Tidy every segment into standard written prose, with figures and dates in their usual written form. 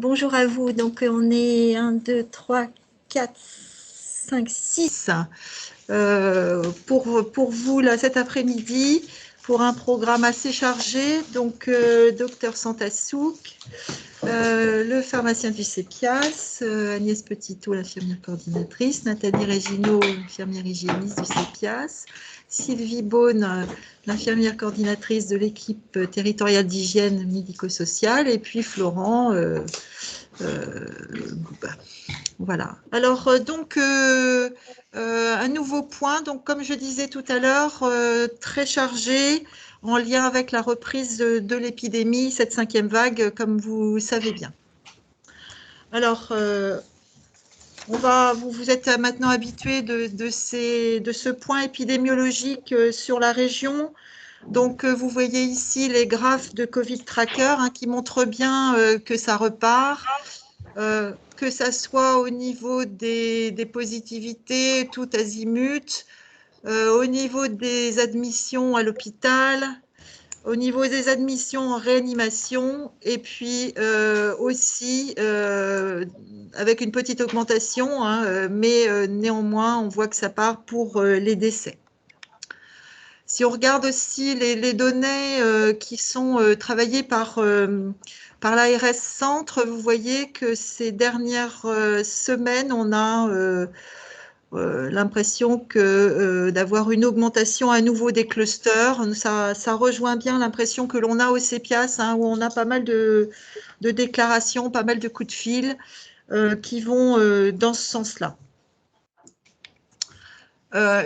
bonjour à vous. Donc, on est 1, 2, 3, 4, 5, 6 pour vous là, cet après-midi, pour un programme assez chargé. Donc, docteur Santasouk, le pharmacien du CEPIAS, Agnès Petitot, l'infirmière coordinatrice, Nathalie Régineau, l'infirmière hygiéniste du CEPIAS, Sylvie Beaune, l'infirmière coordinatrice de l'équipe territoriale d'hygiène médico-sociale, et puis Florent Goubin. Voilà. Alors, un nouveau point. Donc, comme je disais tout à l'heure, très chargé en lien avec la reprise de l'épidémie, cette 5e vague, comme vous savez bien. Alors, vous êtes maintenant habitués de ce point épidémiologique sur la région. Donc, vous voyez ici les graphes de Covid Tracker qui montrent bien que ça repart. Que ça soit au niveau des positivités, tout azimut, au niveau des admissions à l'hôpital, au niveau des admissions en réanimation, et puis aussi avec une petite augmentation, mais néanmoins, on voit que ça part pour les décès. Si on regarde aussi les données qui sont travaillées par l'ARS Centre, vous voyez que ces dernières semaines, on a l'impression d'avoir une augmentation à nouveau des clusters. Ça rejoint bien l'impression que l'on a au CEPIAS, où on a pas mal de déclarations, pas mal de coups de fil qui vont dans ce sens-là.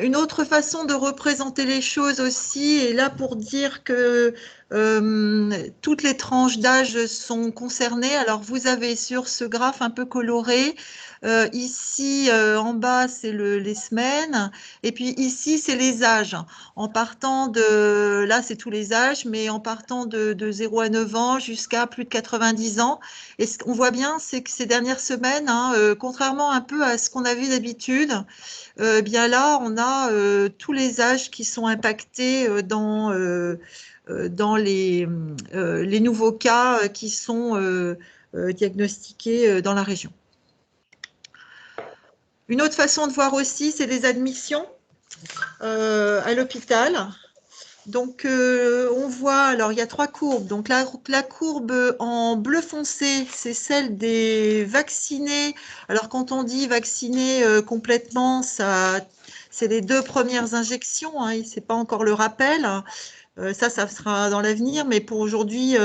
Une autre façon de représenter les choses aussi est là pour dire que toutes les tranches d'âge sont concernées. Alors, vous avez sur ce graphe un peu coloré, ici en bas, c'est les semaines, et puis ici, c'est les âges. En partant de, là, c'est tous les âges, mais en partant de 0 à 9 ans jusqu'à plus de 90 ans. Et ce qu'on voit bien, c'est que ces dernières semaines, contrairement un peu à ce qu'on a vu d'habitude, bien là, on a tous les âges qui sont impactés dans les nouveaux cas qui sont diagnostiqués dans la région. Une autre façon de voir aussi, c'est les admissions à l'hôpital. Donc, on voit, alors il y a 3 courbes. Donc, la courbe en bleu foncé, c'est celle des vaccinés. Alors, quand on dit vaccinés complètement, c'est les 2 premières injections. Ce n'est pas encore le rappel. Ça sera dans l'avenir. Mais pour aujourd'hui,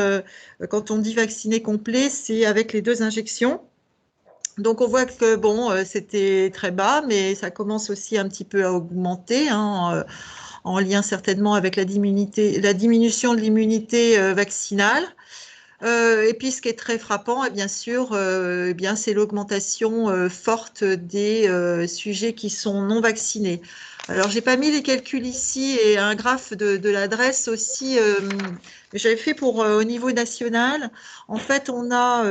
quand on dit vacciné complet, c'est avec les 2 injections. Donc, on voit que, bon, c'était très bas, mais ça commence aussi un petit peu à augmenter, en lien certainement avec la diminution de l'immunité vaccinale. Et puis, ce qui est très frappant, bien sûr, c'est l'augmentation forte des sujets qui sont non vaccinés. Alors, je n'ai pas mis les calculs ici et un graphe de l'adresse aussi, j'avais fait au niveau national. En fait, on a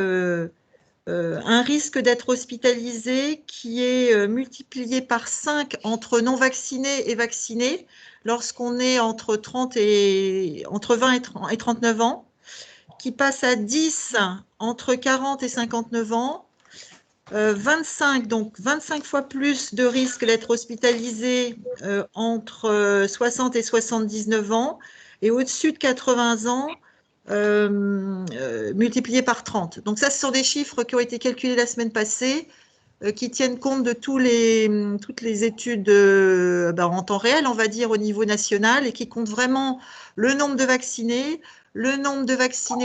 un risque d'être hospitalisé qui est multiplié par 5 entre non vaccinés et vaccinés lorsqu'on est entre 20 et 39 ans, qui passe à 10 entre 40 et 59 ans, 25, donc 25 fois plus de risque d'être hospitalisé entre 60 et 79 ans, et au-dessus de 80 ans, multiplié par 30. Donc ça, ce sont des chiffres qui ont été calculés la semaine passée, qui tiennent compte de toutes les études en temps réel, on va dire, au niveau national, et qui comptent vraiment le nombre de vaccinés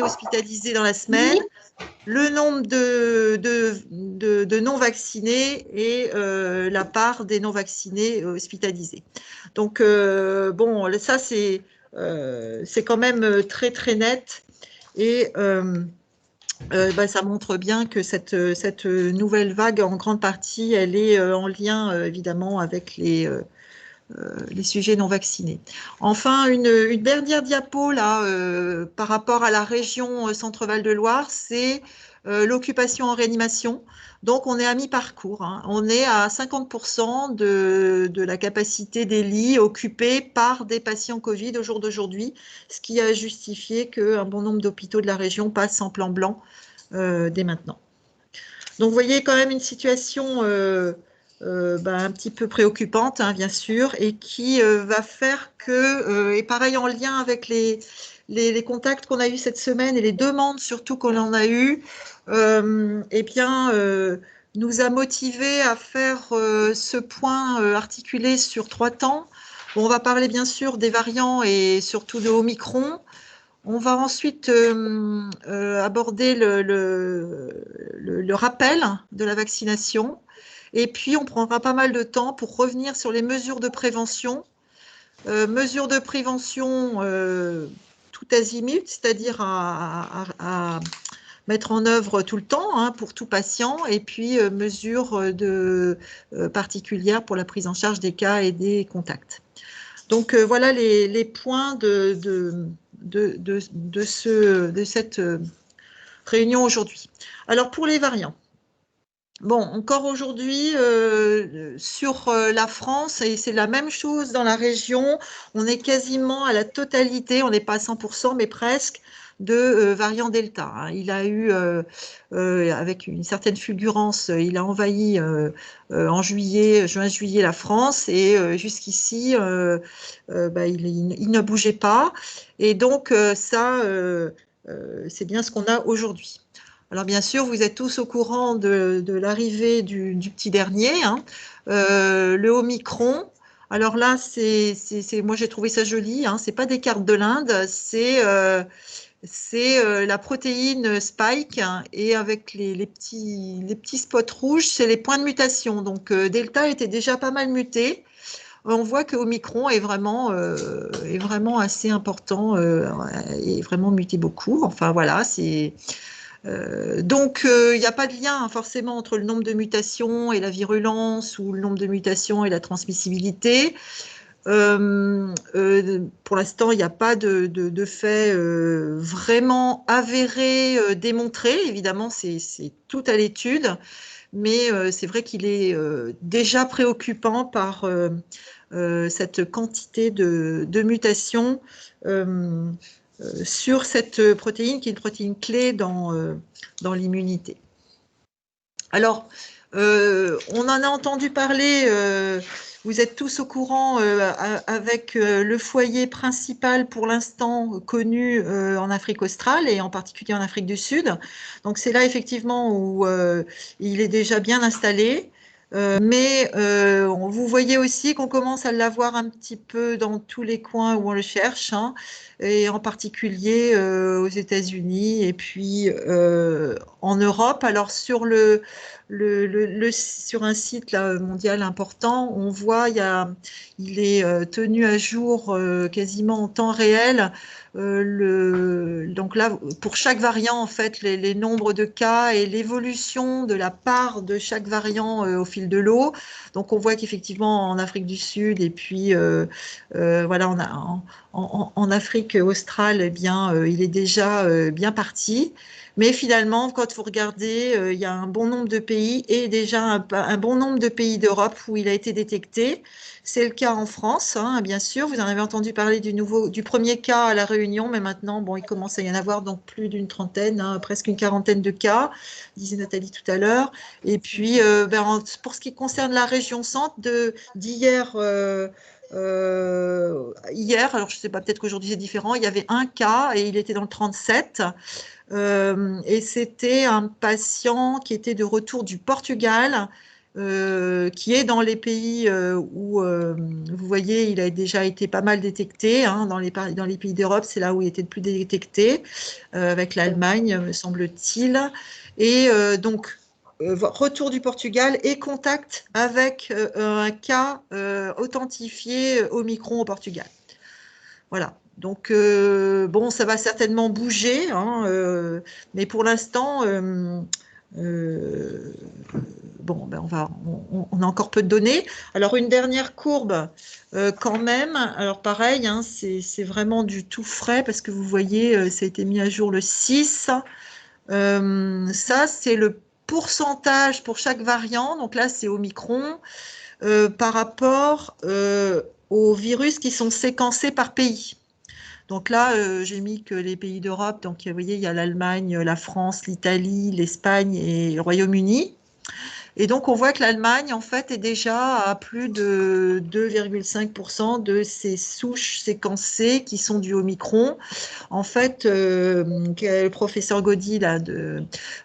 hospitalisés dans la semaine, le nombre de non-vaccinés et la part des non-vaccinés hospitalisés. Donc, bon, ça, c'est quand même très, très net. Et ça montre bien que cette nouvelle vague, en grande partie, elle est en lien, évidemment, avec les sujets non vaccinés. Enfin, une dernière diapo, là, par rapport à la région Centre-Val de Loire, c'est l'occupation en réanimation. Donc, on est à mi-parcours. On est à 50% de la capacité des lits occupés par des patients Covid au jour d'aujourd'hui, ce qui a justifié qu'un bon nombre d'hôpitaux de la région passent en plan blanc dès maintenant. Donc, vous voyez quand même une situation un petit peu préoccupante, hein, bien sûr, et qui va faire que, et pareil en lien avec les contacts qu'on a eus cette semaine et les demandes surtout qu'on en a eues, eh bien, nous a motivés à faire ce point articulé sur 3 temps. Bon, on va parler bien sûr des variants et surtout de Omicron. On va ensuite aborder le rappel de la vaccination. Et puis, on prendra pas mal de temps pour revenir sur les mesures de prévention. Mesures de prévention tout azimut, c'est-à-dire à mettre en œuvre tout le temps, hein, pour tout patient, et puis mesures particulières pour la prise en charge des cas et des contacts. Donc voilà les points de cette réunion aujourd'hui. Alors pour les variants. Bon, encore aujourd'hui, sur la France, et c'est la même chose dans la région, on est quasiment à la totalité, on n'est pas à 100%, mais presque, de variant Delta, hein. Il a eu, avec une certaine fulgurance, il a envahi en juin-juillet la France, et jusqu'ici, il ne bougeait pas. Et donc, c'est bien ce qu'on a aujourd'hui. Alors bien sûr, vous êtes tous au courant de l'arrivée du petit dernier, hein, le Omicron. Alors là, moi j'ai trouvé ça joli, hein, c'est pas des cartes de l'Inde, c'est la protéine Spike, hein, et avec les petits spots rouges, c'est les points de mutation. Donc Delta était déjà pas mal muté. On voit que Omicron est vraiment assez important, et vraiment muté beaucoup. Enfin voilà, donc, il n'y a pas de lien, hein, forcément entre le nombre de mutations et la virulence ou le nombre de mutations et la transmissibilité. Pour l'instant, il n'y a pas de fait vraiment avéré, démontré. Évidemment, c'est tout à l'étude, mais c'est vrai qu'il est déjà préoccupant par cette quantité de mutations sur cette protéine qui est une protéine clé dans l'immunité. Alors, on en a entendu parler, vous êtes tous au courant, avec le foyer principal pour l'instant connu en Afrique australe et en particulier en Afrique du Sud. Donc c'est là effectivement où il est déjà bien installé. Mais vous voyez aussi qu'on commence à l'avoir un petit peu dans tous les coins où on le cherche, hein, et en particulier aux États-Unis et puis en Europe. Alors sur un site là, mondial important, on voit il est tenu à jour quasiment en temps réel. Donc là, pour chaque variant, en fait, les nombres de cas et l'évolution de la part de chaque variant au fil de l'eau. Donc on voit qu'effectivement en Afrique du Sud et puis voilà, en Afrique australe, eh bien, il est déjà bien parti. Mais finalement, quand vous regardez, il y a un bon nombre de pays et déjà un bon nombre de pays d'Europe où il a été détecté. C'est le cas en France, hein, bien sûr. Vous en avez entendu parler du premier cas à La Réunion, mais maintenant, bon, il commence à y en avoir donc plus d'une trentaine, hein, presque une quarantaine de cas, disait Nathalie tout à l'heure. Et puis, pour ce qui concerne la région centre, d'hier, alors je ne sais pas, peut-être qu'aujourd'hui c'est différent, il y avait un cas et il était dans le 37. Et c'était un patient qui était de retour du Portugal, qui est dans les pays où, vous voyez, il a déjà été pas mal détecté, hein, dans les pays d'Europe, c'est là où il était le plus détecté, avec l'Allemagne, me semble-t-il. Et donc, retour du Portugal et contact avec un cas authentifié Omicron au Portugal. Voilà. Donc, bon, ça va certainement bouger, hein, mais pour l'instant, bon, on a encore peu de données. Alors, une dernière courbe, quand même. Alors, pareil, hein, c'est vraiment du tout frais parce que vous voyez, ça a été mis à jour le 6. Ça, c'est le pourcentage pour chaque variant. Donc là, c'est Omicron par rapport aux virus qui sont séquencés par pays. Donc là, j'ai mis que les pays d'Europe, donc vous voyez, il y a l'Allemagne, la France, l'Italie, l'Espagne et le Royaume-Uni. Et donc, on voit que l'Allemagne, en fait, est déjà à plus de 2,5% de ces souches séquencées qui sont dues au Omicron. En fait, le professeur Gaudy, là,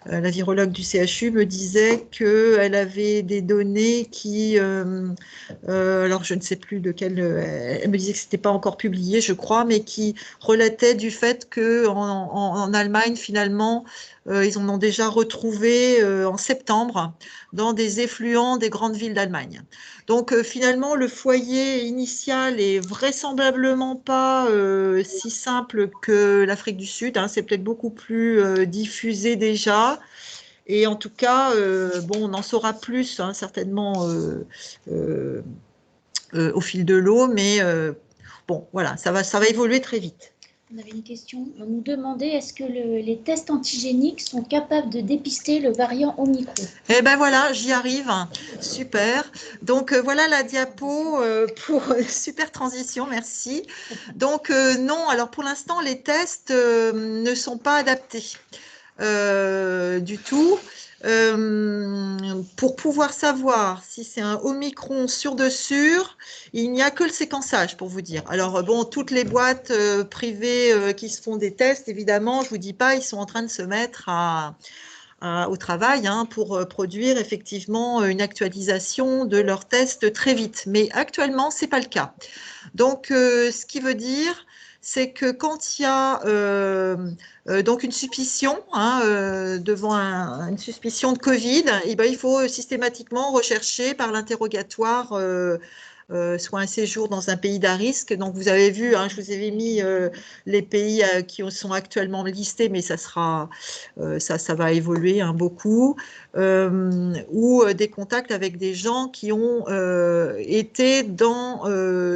la virologue du CHU, me disait qu'elle avait des données qui, alors je ne sais plus de quelle, elle me disait que ce n'était pas encore publié, je crois, mais qui relatait du fait qu'en Allemagne, finalement, ils en ont déjà retrouvé en septembre dans des effluents des grandes villes d'Allemagne. Donc finalement, le foyer initial est vraisemblablement pas si simple que l'Afrique du Sud, hein. C'est peut-être beaucoup plus diffusé déjà. Et en tout cas, bon, on en saura plus, hein, certainement euh, au fil de l'eau, mais bon, voilà, ça va évoluer très vite. On avait une question. On nous demandait est-ce que les tests antigéniques sont capables de dépister le variant Omicron? Eh ben voilà, j'y arrive. Super. Donc voilà la diapo pour super transition, merci. Donc non, alors pour l'instant, les tests ne sont pas adaptés du tout. Pour pouvoir savoir si c'est un Omicron sûr de sûr, il n'y a que le séquençage pour vous dire. Alors bon, toutes les boîtes privées qui se font des tests, évidemment, je vous dis pas, ils sont en train de se mettre au travail hein, pour produire effectivement une actualisation de leurs tests très vite. Mais actuellement, c'est pas le cas. Donc, ce qui veut dire, c'est que quand il y a donc une suspicion hein, devant une suspicion de Covid, eh ben, il faut systématiquement rechercher par l'interrogatoire soit un séjour dans un pays d'à risque. Donc, vous avez vu, hein, je vous avais mis les pays qui sont actuellement listés, mais ça va évoluer hein, beaucoup, ou des contacts avec des gens qui ont été dans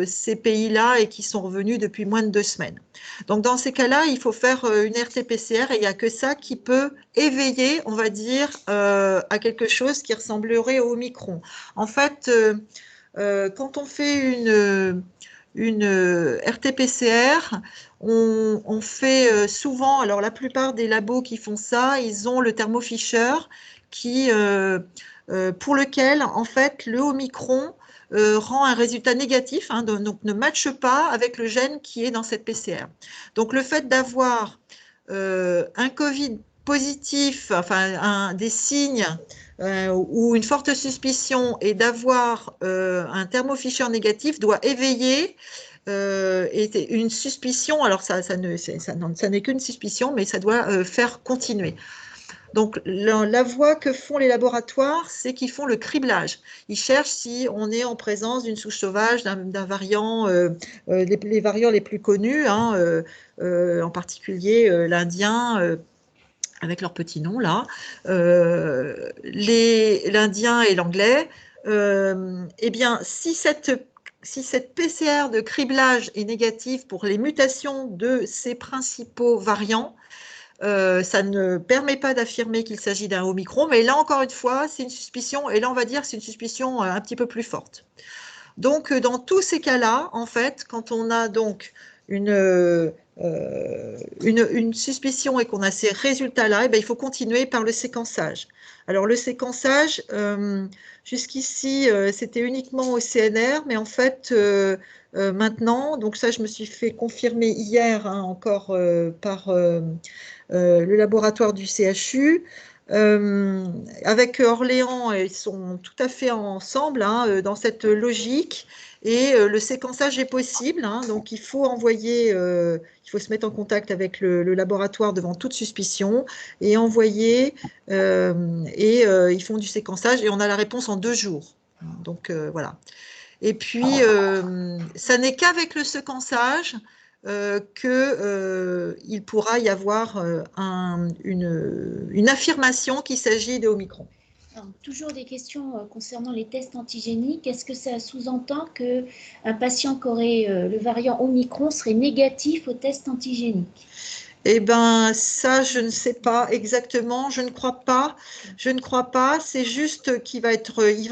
ces pays-là et qui sont revenus depuis moins de 2 semaines. Donc, dans ces cas-là, il faut faire une RT-PCR et il n'y a que ça qui peut éveiller, on va dire, à quelque chose qui ressemblerait au Omicron. En fait, quand on fait une RT-PCR, on fait souvent, alors la plupart des labos qui font ça, ils ont le Thermo Fisher pour lequel, en fait, le Omicron rend un résultat négatif, hein, donc ne matche pas avec le gène qui est dans cette PCR. Donc le fait d'avoir un Covid positif, enfin des signes ou une forte suspicion et d'avoir un Thermo Fisher négatif doit éveiller une suspicion. Alors ça n'est qu'une suspicion, mais ça doit faire continuer. Donc, la voie que font les laboratoires, c'est qu'ils font le criblage. Ils cherchent si on est en présence d'une souche sauvage, d'un variant, les variants les plus connus, hein, en particulier l'Indien, avec leur petit nom là, l'Indien et l'Anglais. Eh bien, si cette PCR de criblage est négative pour les mutations de ces principaux variants, ça ne permet pas d'affirmer qu'il s'agit d'un Omicron, mais là encore une fois, c'est une suspicion, et là on va dire que c'est une suspicion un petit peu plus forte. Donc dans tous ces cas-là, en fait, quand on a donc une suspicion et qu'on a ces résultats-là, eh bien, il faut continuer par le séquençage. Alors le séquençage, jusqu'ici, c'était uniquement au CNR, mais en fait, maintenant, donc ça, je me suis fait confirmer hier hein, encore par le laboratoire du CHU. Avec Orléans, ils sont tout à fait ensemble hein, dans cette logique et le séquençage est possible. Hein, donc, il faut il faut se mettre en contact avec le laboratoire devant toute suspicion et envoyer. Ils font du séquençage et on a la réponse en 2 jours. Donc, voilà. Et puis, ça n'est qu'avec le séquençage qu'il pourra y avoir une affirmation qu'il s'agit de Omicron. Alors, toujours des questions concernant les tests antigéniques. Est-ce que ça sous-entend qu'un patient qui aurait le variant Omicron serait négatif au test antigénique? Eh ben, ça, je ne sais pas exactement. Je ne crois pas. Je ne crois pas. C'est juste il va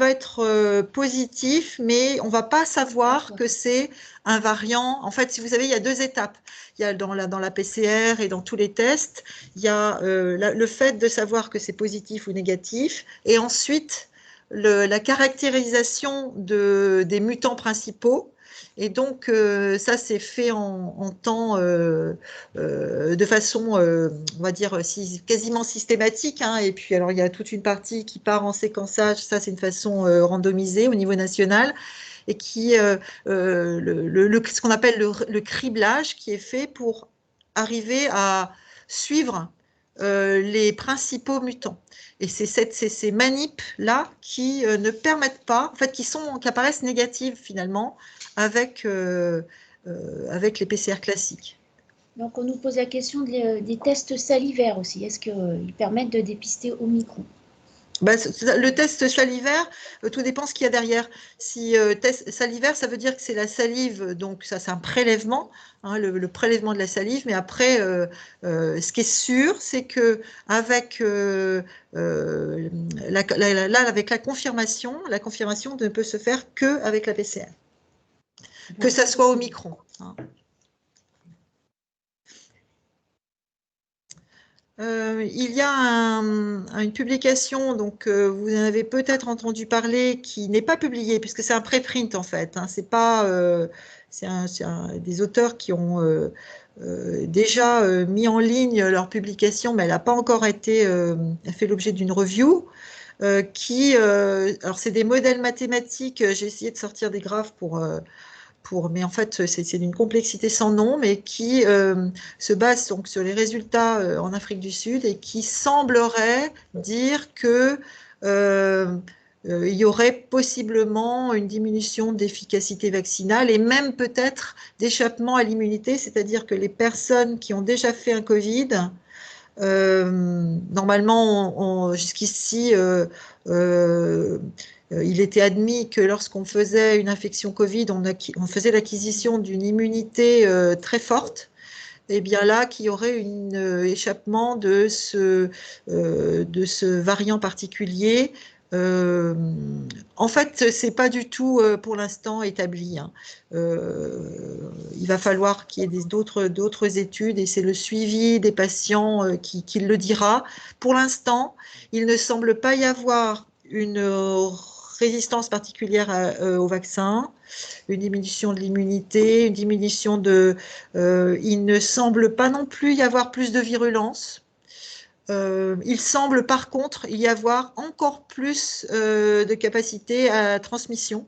être positif, mais on va pas savoir que c'est un variant. En fait, si vous savez, il y a deux étapes. Il y a dans la PCR et dans tous les tests, il y a le fait de savoir que c'est positif ou négatif, et ensuite la caractérisation des mutants principaux. Et donc, ça, c'est fait en temps, de façon, on va dire, quasiment systématique, hein. Et puis, alors, il y a toute une partie qui part en séquençage. Ça, c'est une façon randomisée au niveau national. Et ce qu'on appelle le criblage, qui est fait pour arriver à suivre les principaux mutants. Et c'est ces manips-là qui ne permettent pas, en fait, qui apparaissent négatives finalement avec les PCR classiques. Donc, on nous pose la question des tests salivaires aussi. Est-ce qu'ils permettent de dépister Omicron? Bah, le test salivaire, tout dépend ce qu'il y a derrière. Si test salivaire, ça veut dire que c'est la salive, donc ça c'est un prélèvement, hein, le prélèvement de la salive. Mais après, ce qui est sûr, c'est que avec là, avec la confirmation ne peut se faire que avec la PCR, que ça soit Omicron, hein. Il y a une publication, donc vous en avez peut-être entendu parler, qui n'est pas publiée, puisque c'est un préprint en fait, hein. C'est pas, des auteurs qui ont déjà mis en ligne leur publication, mais elle n'a pas encore fait l'objet d'une review. Alors c'est des modèles mathématiques. J'ai essayé de sortir des graphes mais en fait, c'est d'une complexité sans nom, mais qui se base donc sur les résultats en Afrique du Sud et qui semblerait dire que il y aurait possiblement une diminution d'efficacité vaccinale et même peut-être d'échappement à l'immunité, c'est-à-dire que les personnes qui ont déjà fait un Covid, normalement, jusqu'ici, il était admis que lorsqu'on faisait une infection Covid, on faisait l'acquisition d'une immunité très forte. Et bien là, qu'il y aurait un échappement de ce variant particulier. Euh, En fait, c'est pas du tout pour l'instant établi, hein. Il va falloir qu'il y ait d'autres études et c'est le suivi des patients qui le dira. Pour l'instant, il ne semble pas y avoir une résistance particulière au vaccin, une diminution de l'immunité, une diminution il ne semble pas non plus y avoir plus de virulence. Il semble par contre y avoir encore plus de capacité à transmission,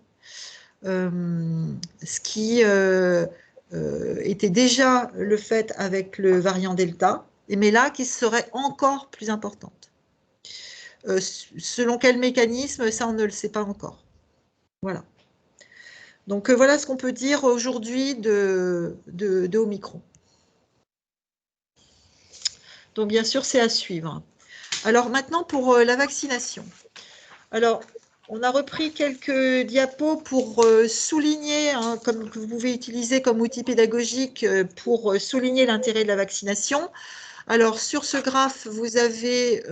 ce qui était déjà le fait avec le variant Delta, mais là qui serait encore plus importante. Selon quel mécanisme, ça on ne le sait pas encore. Voilà. Donc voilà ce qu'on peut dire aujourd'hui de Omicron. Donc bien sûr, c'est à suivre. Alors maintenant pour la vaccination. Alors, on a repris quelques diapos pour souligner, hein, comme que vous pouvez utiliser comme outil pédagogique pour souligner l'intérêt de la vaccination. Alors, sur ce graphe, vous avez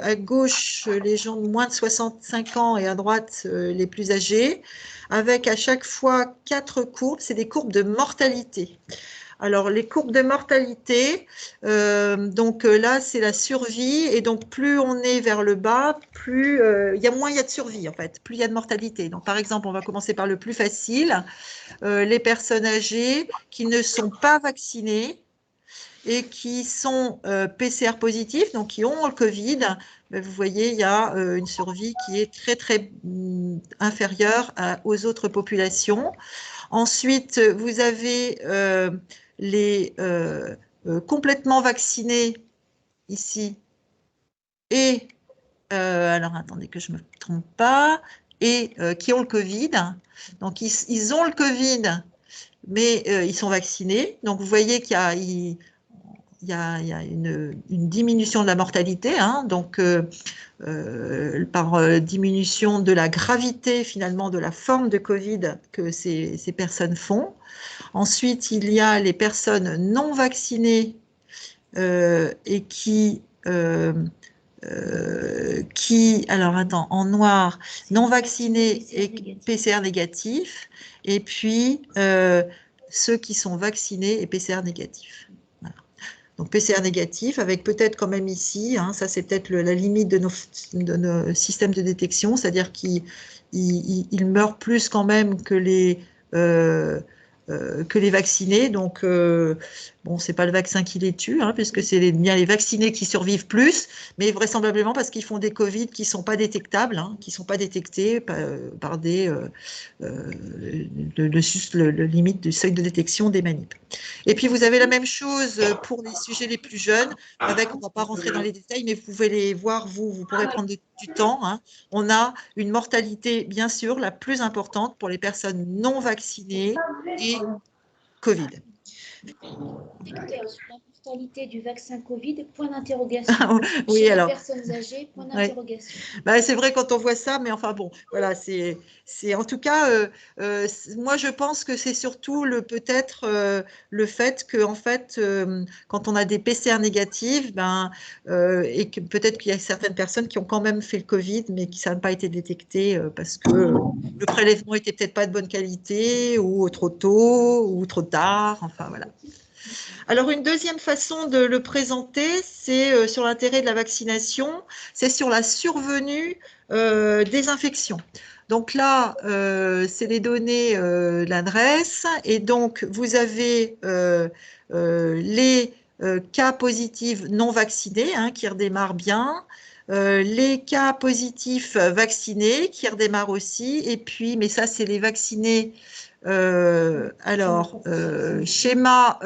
à gauche les gens de moins de 65 ans et à droite les plus âgés, avec à chaque fois 4 courbes, c'est des courbes de mortalité. Alors, les courbes de mortalité, donc là, c'est la survie, et donc plus on est vers le bas, plus moins il y a de survie, en fait, plus il y a de mortalité. Donc, par exemple, on va commencer par le plus facile, les personnes âgées qui ne sont pas vaccinées et qui sont PCR positifs, donc qui ont le Covid. Vous voyez, il y a une survie qui est très, très inférieure aux autres populations. Ensuite, vous avez les complètement vaccinés ici et, alors attendez que je ne me trompe pas, et qui ont le Covid. Donc, ils ont le Covid, mais ils sont vaccinés. Donc, vous voyez qu'il y a, il y a une diminution de la mortalité, hein, donc par diminution de la gravité finalement de la forme de Covid que ces personnes font. Ensuite, il y a les personnes non vaccinées et alors attends, en noir, non vaccinés et PCR négatif, et puis ceux qui sont vaccinés et PCR négatif. Voilà. Donc PCR négatif, avec peut-être quand même ici, hein, ça c'est peut-être la limite de nos systèmes de détection, c'est-à-dire qu'ils meurent plus quand même que les vaccinés. Donc, bon, c'est pas le vaccin qui les tue, hein, puisque c'est bien les vaccinés qui survivent plus, mais vraisemblablement parce qu'ils font des Covid qui sont pas détectables, hein, qui sont pas détectés par des le limite du seuil de détection des manips. Et puis, vous avez la même chose pour les sujets les plus jeunes, avec, on ne va pas rentrer dans les détails, mais vous pouvez les voir, vous pourrez prendre du temps. Hein. On a une mortalité, bien sûr, la plus importante pour les personnes non vaccinées et Covid. La mortalité du vaccin Covid, point d'interrogation. Oui, Chez alors. les personnes âgées, point d'interrogation. Bah, c'est vrai quand on voit ça, mais enfin bon, voilà, c'est en tout cas, moi je pense que c'est surtout peut-être le fait que en fait, quand on a des PCR négatives, et que peut-être qu'il y a certaines personnes qui ont quand même fait le Covid, mais qui ça n'a pas été détecté parce que le prélèvement était peut-être pas de bonne qualité, ou trop tôt, ou trop tard, enfin voilà. Alors, une deuxième façon de le présenter, c'est sur l'intérêt de la vaccination, c'est sur la survenue des infections. Donc là, c'est les données de l'adresse, et donc vous avez les cas positifs non vaccinés, hein, qui redémarrent bien, les cas positifs vaccinés qui redémarrent aussi, et puis, mais ça, c'est les vaccinés. Schéma,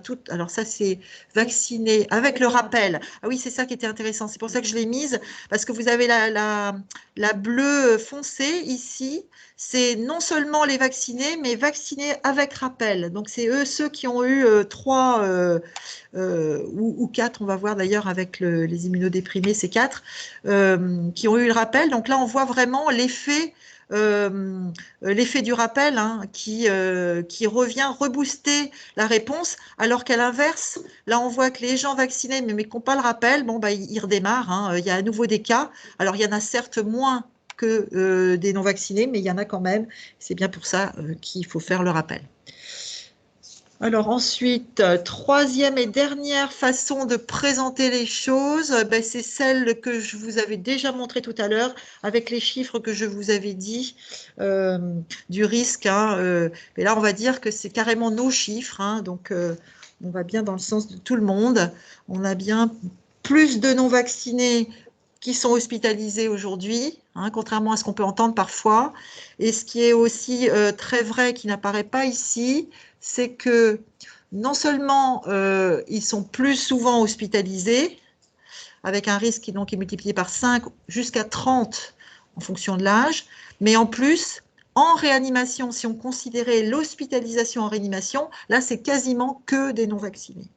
tout. Alors ça, c'est vacciné avec le rappel. Ah oui, c'est ça qui était intéressant. C'est pour ça que je l'ai mise, parce que vous avez la bleue foncée ici. C'est non seulement les vaccinés, mais vaccinés avec rappel. Donc c'est ceux qui ont eu 3 ou 4, on va voir d'ailleurs avec les immunodéprimés, c'est 4, qui ont eu le rappel. Donc là, on voit vraiment l'effet du rappel, hein, qui revient rebooster la réponse, alors qu'à l'inverse, là on voit que les gens vaccinés mais qui n'ont pas le rappel, bon, ils redémarrent, hein, il y a à nouveau des cas. Alors il y en a certes moins que des non-vaccinés, mais il y en a quand même. C'est bien pour ça qu'il faut faire le rappel. Alors ensuite, troisième et dernière façon de présenter les choses, c'est celle que je vous avais déjà montrée tout à l'heure, avec les chiffres que je vous avais dit du risque. Hein, et là, on va dire que c'est carrément nos chiffres. Hein, donc, on va bien dans le sens de tout le monde. On a bien plus de non-vaccinés qui sont hospitalisés aujourd'hui, hein, contrairement à ce qu'on peut entendre parfois. Et ce qui est aussi très vrai, qui n'apparaît pas ici, c'est que non seulement ils sont plus souvent hospitalisés, avec un risque qui donc est multiplié par 5 jusqu'à 30 en fonction de l'âge, mais en plus, en réanimation, si on considérait l'hospitalisation en réanimation, là, c'est quasiment que des non-vaccinés.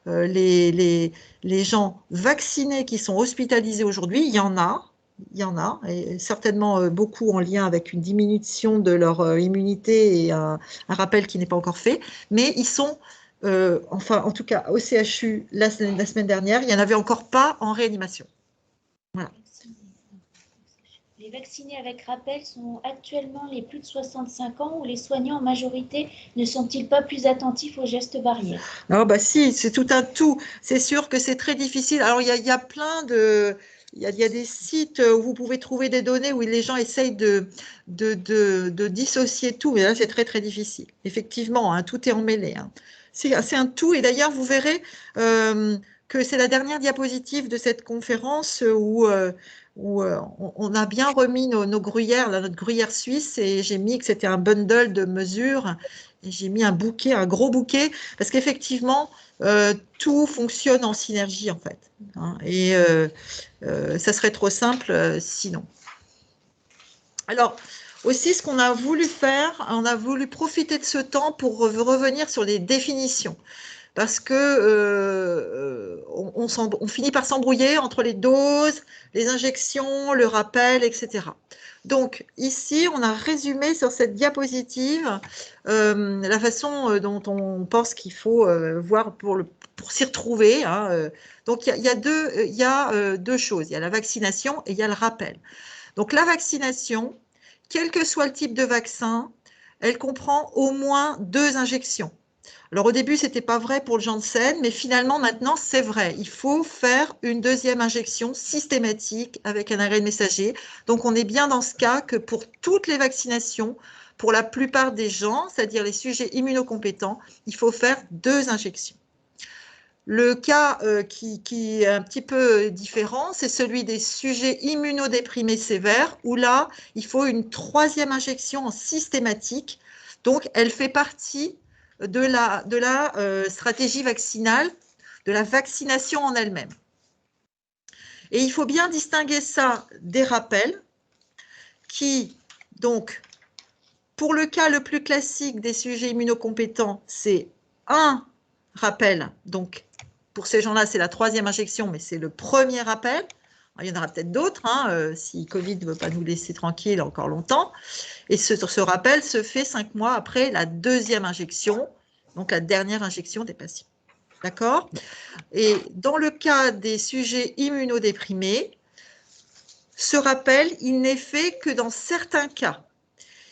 Les gens vaccinés qui sont hospitalisés aujourd'hui, il y en a, et certainement beaucoup en lien avec une diminution de leur immunité et un rappel qui n'est pas encore fait, mais ils sont, enfin en tout cas au CHU la semaine dernière, il n'y en avait encore pas en réanimation. Voilà. Les vaccinés avec rappel sont actuellement les plus de 65 ans, où les soignants en majorité ne sont-ils pas plus attentifs aux gestes barrières? Non, bah si, c'est tout un tout. C'est sûr que c'est très difficile. Alors, il y a plein de... Il y a des sites où vous pouvez trouver des données où les gens essayent de dissocier tout, mais là, c'est très, très difficile. Effectivement, hein, tout est emmêlé. Hein. C'est un tout, et d'ailleurs, vous verrez que c'est la dernière diapositive de cette conférence où on a bien remis nos gruyères, là, notre gruyère suisse, et j'ai mis que c'était un bundle de mesures, et j'ai mis un bouquet, un gros bouquet, parce qu'effectivement, tout fonctionne en synergie, en fait. Hein, et ça serait trop simple sinon. Alors, aussi, ce qu'on a voulu faire, on a voulu profiter de ce temps pour revenir sur les définitions. parce que on finit par s'embrouiller entre les doses, les injections, le rappel, etc. Donc, ici, on a résumé sur cette diapositive la façon dont on pense qu'il faut voir pour s'y retrouver. Hein. Donc, il y a deux choses. Il y a la vaccination et il y a le rappel. Donc, la vaccination, quel que soit le type de vaccin, elle comprend au moins 2 injections. Alors, au début, ce n'était pas vrai pour le Janssen, mais finalement, maintenant, c'est vrai. Il faut faire une deuxième injection systématique avec un ARN messager. Donc, on est bien dans ce cas que pour toutes les vaccinations, pour la plupart des gens, c'est-à-dire les sujets immunocompétents, il faut faire 2 injections. Le cas qui est un petit peu différent, c'est celui des sujets immunodéprimés sévères, où là, il faut une 3e injection en systématique. Donc, elle fait partie de la stratégie vaccinale, de la vaccination en elle-même. Et il faut bien distinguer ça des rappels qui, donc, pour le cas le plus classique des sujets immunocompétents, c'est un rappel. Donc, pour ces gens-là, c'est la 3e injection, mais c'est le premier rappel. Il y en aura peut-être d'autres, hein, si Covid ne veut pas nous laisser tranquilles encore longtemps. Et ce rappel se fait 5 mois après la 2e injection, donc la dernière injection des patients. D'accord? Et dans le cas des sujets immunodéprimés, ce rappel, il n'est fait que dans certains cas.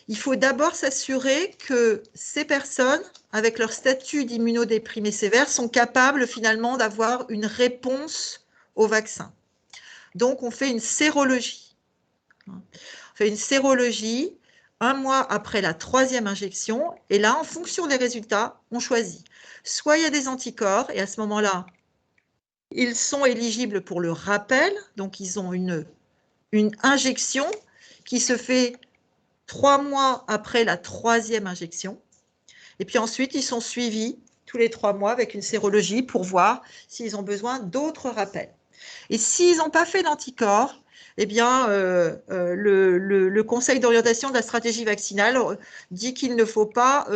Il faut d'abord s'assurer que ces personnes, avec leur statut d'immunodéprimé sévère, sont capables finalement d'avoir une réponse au vaccin. Donc, on fait une sérologie. On fait une sérologie 1 mois après la 3e injection. Et là, en fonction des résultats, on choisit. Soit il y a des anticorps, et à ce moment-là, ils sont éligibles pour le rappel. Donc, ils ont une injection qui se fait 3 mois après la 3e injection. Et puis ensuite, ils sont suivis tous les 3 mois avec une sérologie pour voir s'ils ont besoin d'autres rappels. Et s'ils n'ont pas fait d'anticorps, eh bien, le Conseil d'orientation de la stratégie vaccinale dit qu'il ne faut pas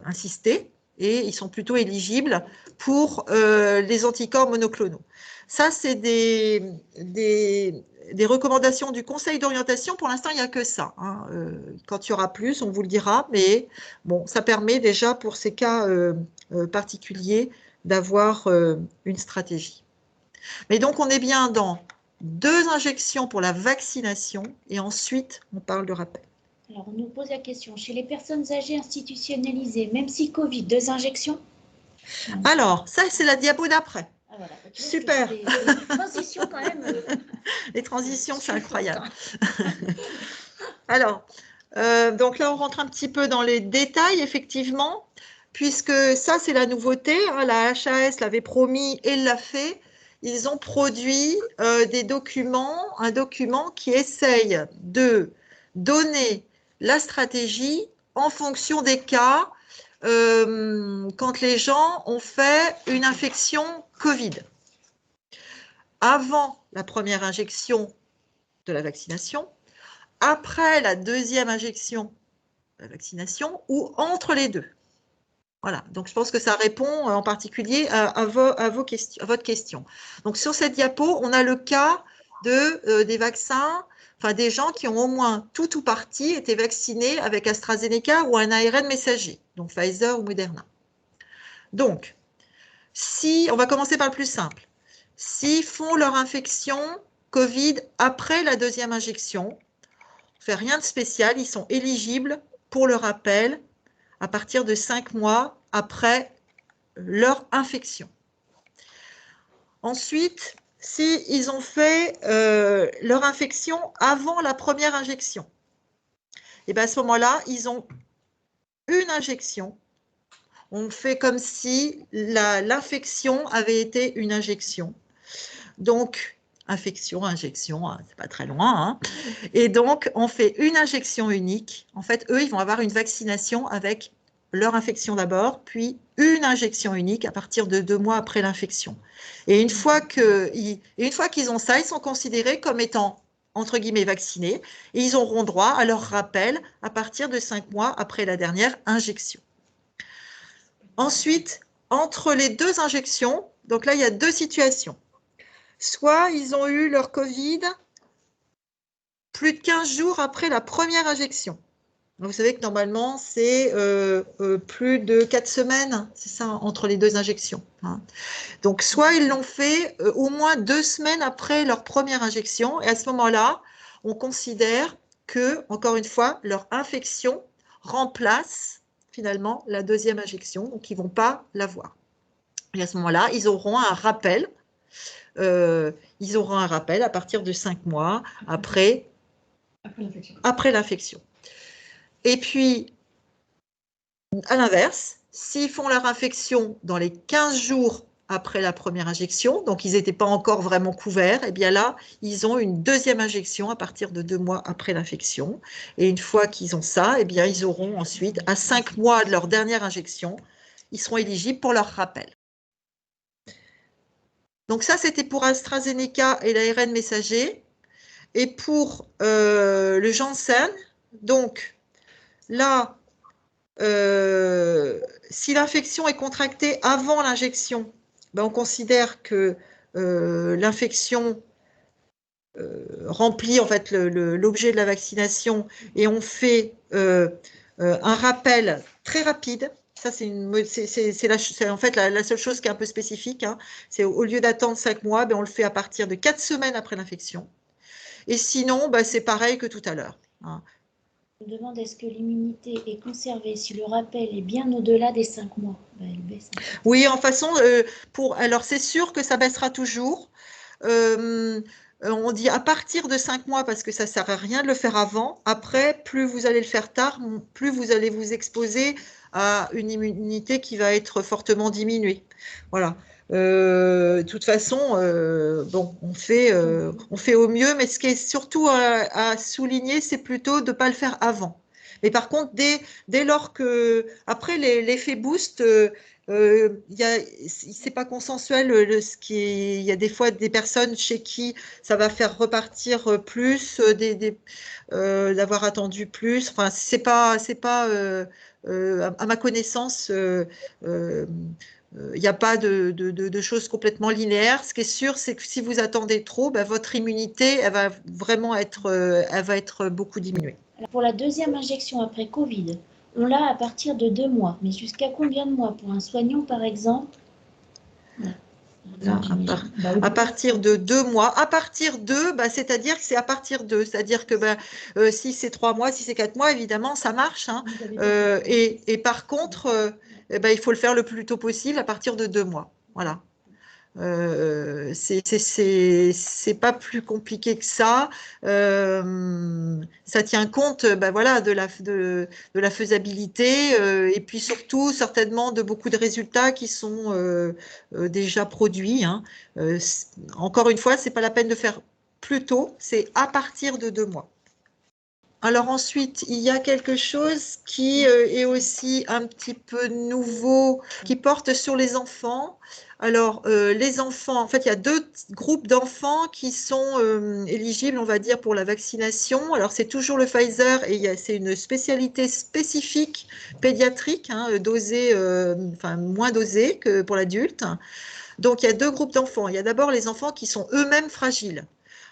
insister et ils sont plutôt éligibles pour les anticorps monoclonaux. Ça, c'est des recommandations du Conseil d'orientation. Pour l'instant, il n'y a que ça. Hein. Quand il y aura plus, on vous le dira, mais bon, ça permet déjà pour ces cas particuliers d'avoir une stratégie. Mais donc, on est bien dans 2 injections pour la vaccination et ensuite, on parle de rappel. Alors, on nous pose la question, chez les personnes âgées institutionnalisées, même si Covid, 2 injections? Alors, ça, c'est la diapo d'après. Ah, voilà. Super. Des transitions quand même. Les transitions, c'est incroyable. Alors, donc là, on rentre un petit peu dans les détails, effectivement, puisque ça, c'est la nouveauté. Hein, la HAS l'avait promis et l'a fait. Ils ont produit un document qui essaye de donner la stratégie en fonction des cas quand les gens ont fait une infection Covid. Avant la première injection de la vaccination, après la 2e injection de la vaccination ou entre les deux. Voilà, donc je pense que ça répond en particulier à votre question. Donc sur cette diapo, on a le cas des vaccins, enfin des gens qui ont au moins tout ou partie été vaccinés avec AstraZeneca ou un ARN messager, donc Pfizer ou Moderna. Donc, on va commencer par le plus simple. S'ils font leur infection Covid après la 2e injection, on ne fait rien de spécial, ils sont éligibles pour le rappel à partir de 5 mois après leur infection. Ensuite, s'ils ont fait leur infection avant la première injection, et bien à ce moment-là, ils ont une injection. On fait comme si l'infection avait été une injection. Donc, infection, injection, hein, c'est pas très loin. Hein. Et donc, on fait une injection unique. En fait, eux, ils vont avoir une vaccination avec leur infection d'abord, puis une injection unique à partir de 2 mois après l'infection. Et une fois qu'ils ont ça, ils sont considérés comme étant, entre guillemets, vaccinés, et ils auront droit à leur rappel à partir de 5 mois après la dernière injection. Ensuite, entre les 2 injections, donc là, il y a 2 situations. Soit ils ont eu leur Covid plus de 15 jours après la première injection. Vous savez que normalement, c'est plus de 4 semaines, c'est ça, entre les 2 injections. Hein. Donc, soit ils l'ont fait au moins 2 semaines après leur première injection, et à ce moment-là, on considère que, encore une fois, leur infection remplace finalement la deuxième injection, donc ils ne vont pas l'avoir. Et à ce moment-là, ils auront un rappel. Ils auront un rappel à partir de 5 mois après l'infection. Et puis, à l'inverse, s'ils font leur infection dans les 15 jours après la première injection, donc ils n'étaient pas encore vraiment couverts, et bien là, ils ont une deuxième injection à partir de 2 mois après l'infection. Et une fois qu'ils ont ça, et bien ils auront ensuite, à 5 mois de leur dernière injection, ils seront éligibles pour leur rappel. Donc ça, c'était pour AstraZeneca et l'ARN messager. Et pour le Janssen, donc là, si l'infection est contractée avant l'injection, ben on considère que l'infection remplit en fait l'objet de la vaccination et on fait un rappel très rapide. Ça, c'est en fait la seule chose qui est un peu spécifique. Hein. C'est au lieu d'attendre 5 mois, ben on le fait à partir de 4 semaines après l'infection. Et sinon, ben, c'est pareil que tout à l'heure. Hein. Je me demande est-ce que l'immunité est conservée si le rappel est bien au-delà des 5 mois. Ben, elle baisse. Oui, en façon, alors c'est sûr que ça baissera toujours. On dit à partir de 5 mois parce que ça ne sert à rien de le faire avant. Après, plus vous allez le faire tard, plus vous allez vous exposer à une immunité qui va être fortement diminuée. Voilà. De toute façon, bon, on fait au mieux, mais ce qui est surtout à souligner, c'est plutôt de ne pas le faire avant. Mais par contre, dès lors que, après l'effet boost, c'est pas consensuel. Il y a des fois des personnes chez qui ça va faire repartir plus, d'avoir attendu plus. Enfin, c'est pas à ma connaissance, il n'y a pas de choses complètement linéaires. Ce qui est sûr, c'est que si vous attendez trop, ben, votre immunité, elle va vraiment elle va être beaucoup diminuée. Alors, pour la deuxième injection après Covid, on l'a à partir de 2 mois. Mais jusqu'à combien de mois pour un soignant, par exemple? Là, à partir de 2 mois, à partir de, bah, c'est-à-dire que c'est à partir de, c'est-à-dire que bah, si c'est 3 mois, si c'est 4 mois, évidemment, ça marche. Hein. Et par contre, bah, il faut le faire le plus tôt possible à partir de 2 mois. Voilà. C'est pas plus compliqué que ça. Ça tient compte ben voilà, de la faisabilité et puis surtout certainement de beaucoup de résultats qui sont déjà produits. Hein. Encore une fois, c'est pas la peine de faire plus tôt, c'est à partir de 2 mois. Alors ensuite, il y a quelque chose qui est aussi un petit peu nouveau, qui porte sur les enfants. Alors, les enfants, en fait, il y a 2 groupes d'enfants qui sont éligibles, on va dire, pour la vaccination. Alors, c'est toujours le Pfizer et c'est une spécialité spécifique pédiatrique, hein, dosée, enfin, moins dosée que pour l'adulte. Donc, il y a 2 groupes d'enfants. Il y a d'abord les enfants qui sont eux-mêmes fragiles.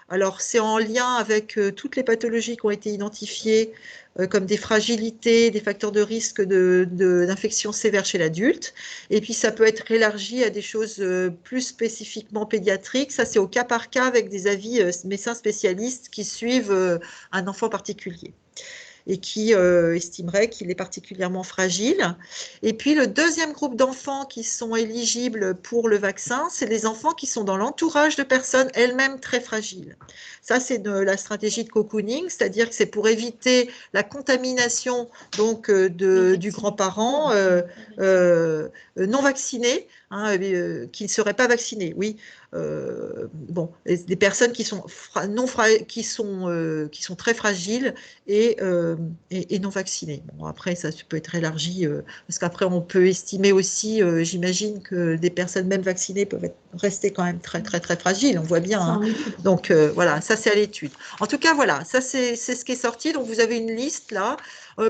Alors, c'est en lien avec toutes les pathologies qui ont été identifiées comme des fragilités, des facteurs de risque d'infection sévère chez l'adulte. Et puis, ça peut être élargi à des choses plus spécifiquement pédiatriques. Ça, c'est au cas par cas avec des avis médecins spécialistes qui suivent un enfant particulier et qui estimerait qu'il est particulièrement fragile. Et puis le deuxième groupe d'enfants qui sont éligibles pour le vaccin, c'est les enfants qui sont dans l'entourage de personnes elles-mêmes très fragiles. Ça, c'est la stratégie de cocooning, c'est-à-dire que c'est pour éviter la contamination donc, du grand-parent non vacciné, hein, qui ne serait pas vacciné, oui. Bon, des personnes qui sont, qui sont très fragiles et non vaccinés. Bon, après, ça peut être élargi, parce qu'après, on peut estimer aussi, j'imagine, que des personnes même vaccinées peuvent être rester quand même très, très, très fragile, on voit bien. C'est Hein. en étude. Donc, voilà, ça, c'est à l'étude. En tout cas, voilà, ça, c'est ce qui est sorti. Donc, vous avez une liste là.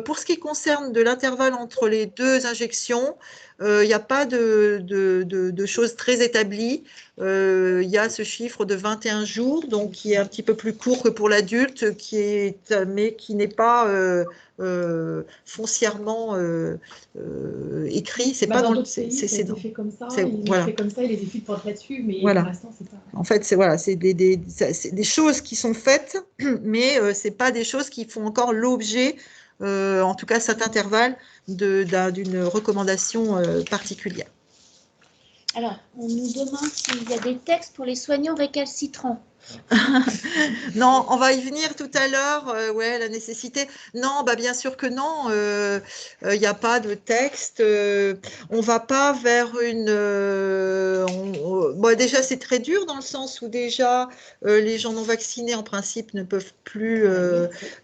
Pour ce qui concerne de l'intervalle entre les 2 injections, il n'y a pas de choses très établies. Il y a ce chiffre de 21 jours, donc qui est un petit peu plus court que pour l'adulte, mais qui n'est pas foncièrement écrit. C'est pas Dans dans d'autres pays, ça a été fait comme ça, fait comme ça, et les études portent là-dessus, mais pour l'instant, c'est pas... En fait, c'est des choses qui sont faites, mais c'est pas des choses qui font encore l'objet, en tout cas cet intervalle, d'une recommandation particulière. Alors, on nous demande s'il y a des textes pour les soignants récalcitrants. Non, on va y venir tout à l'heure. Ouais, la nécessité. Non, bah bien sûr que non. Il n'y a pas de texte. On va pas vers une. Bon, déjà, c'est très dur dans le sens où déjà les gens non vaccinés en principe ne peuvent plus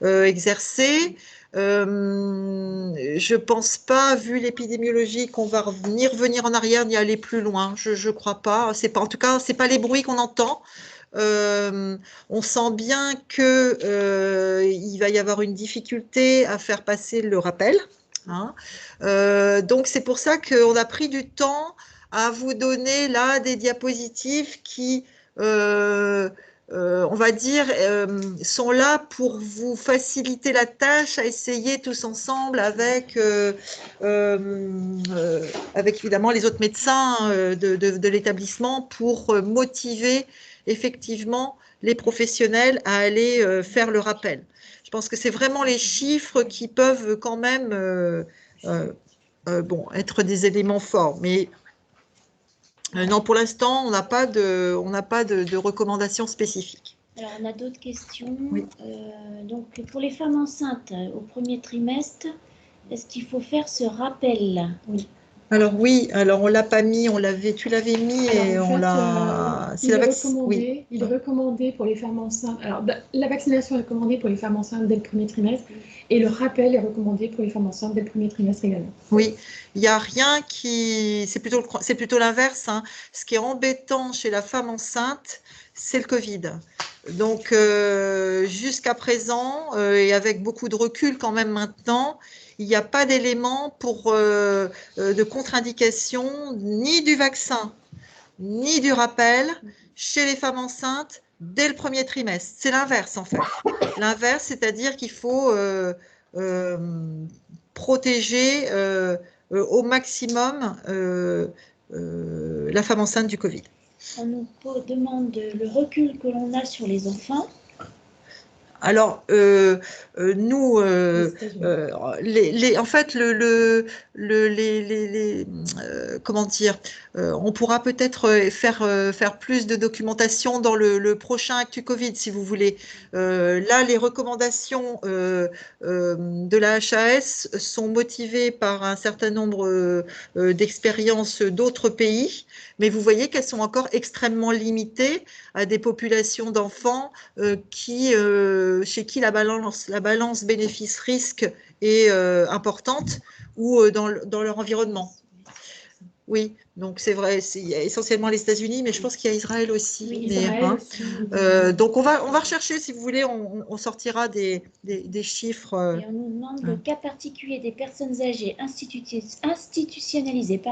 exercer. Je pense pas, vu l'épidémiologie, qu'on va revenir en arrière ni aller plus loin. Je crois pas. C'est pas, en tout cas, c'est pas les bruits qu'on entend. On sent bien que il va y avoir une difficulté à faire passer le rappel. Hein. Donc c'est pour ça qu'on a pris du temps à vous donner là des diapositives qui on va dire, sont là pour vous faciliter la tâche à essayer tous ensemble avec évidemment les autres médecins de l'établissement pour motiver effectivement les professionnels à aller faire le rappel. Je pense que c'est vraiment les chiffres qui peuvent quand même être des éléments forts. Mais non, pour l'instant, on n'a pas de recommandations spécifiques. Alors, on a d'autres questions. Oui. Donc, pour les femmes enceintes au premier trimestre, est-ce qu'il faut faire ce rappel? Oui. Alors oui, on l'a pas mis, tu l'avais mis et en on fait, l'a. Il est recommandé pour les femmes enceintes. Alors, la vaccination est recommandée pour les femmes enceintes dès le premier trimestre et le rappel est recommandé pour les femmes enceintes dès le premier trimestre également. Oui, il n'y a rien qui. C'est plutôt l'inverse. Hein. Ce qui est embêtant chez la femme enceinte, c'est le Covid. Donc, jusqu'à présent, et avec beaucoup de recul quand même maintenant, il n'y a pas d'élément de contre-indication ni du vaccin, ni du rappel chez les femmes enceintes dès le premier trimestre. C'est l'inverse, en fait. L'inverse, c'est-à-dire qu'il faut protéger au maximum la femme enceinte du Covid. On nous demande le recul que l'on a sur les enfants. Alors, nous, en fait, comment dire, on pourra peut-être faire plus de documentation dans le prochain Actu Covid, si vous voulez. Là, les recommandations de la HAS sont motivées par un certain nombre d'expériences d'autres pays, mais vous voyez qu'elles sont encore extrêmement limitées à des populations d'enfants chez qui la balance bénéfice-risque est importante ou dans leur environnement. Oui, donc c'est vrai, il y a essentiellement les États-Unis, mais je pense qu'il y a Israël aussi. Oui, Israël aussi. Donc on va rechercher, si vous voulez, on sortira des chiffres. Et on nous demande le cas particulier des personnes âgées institutionnalisées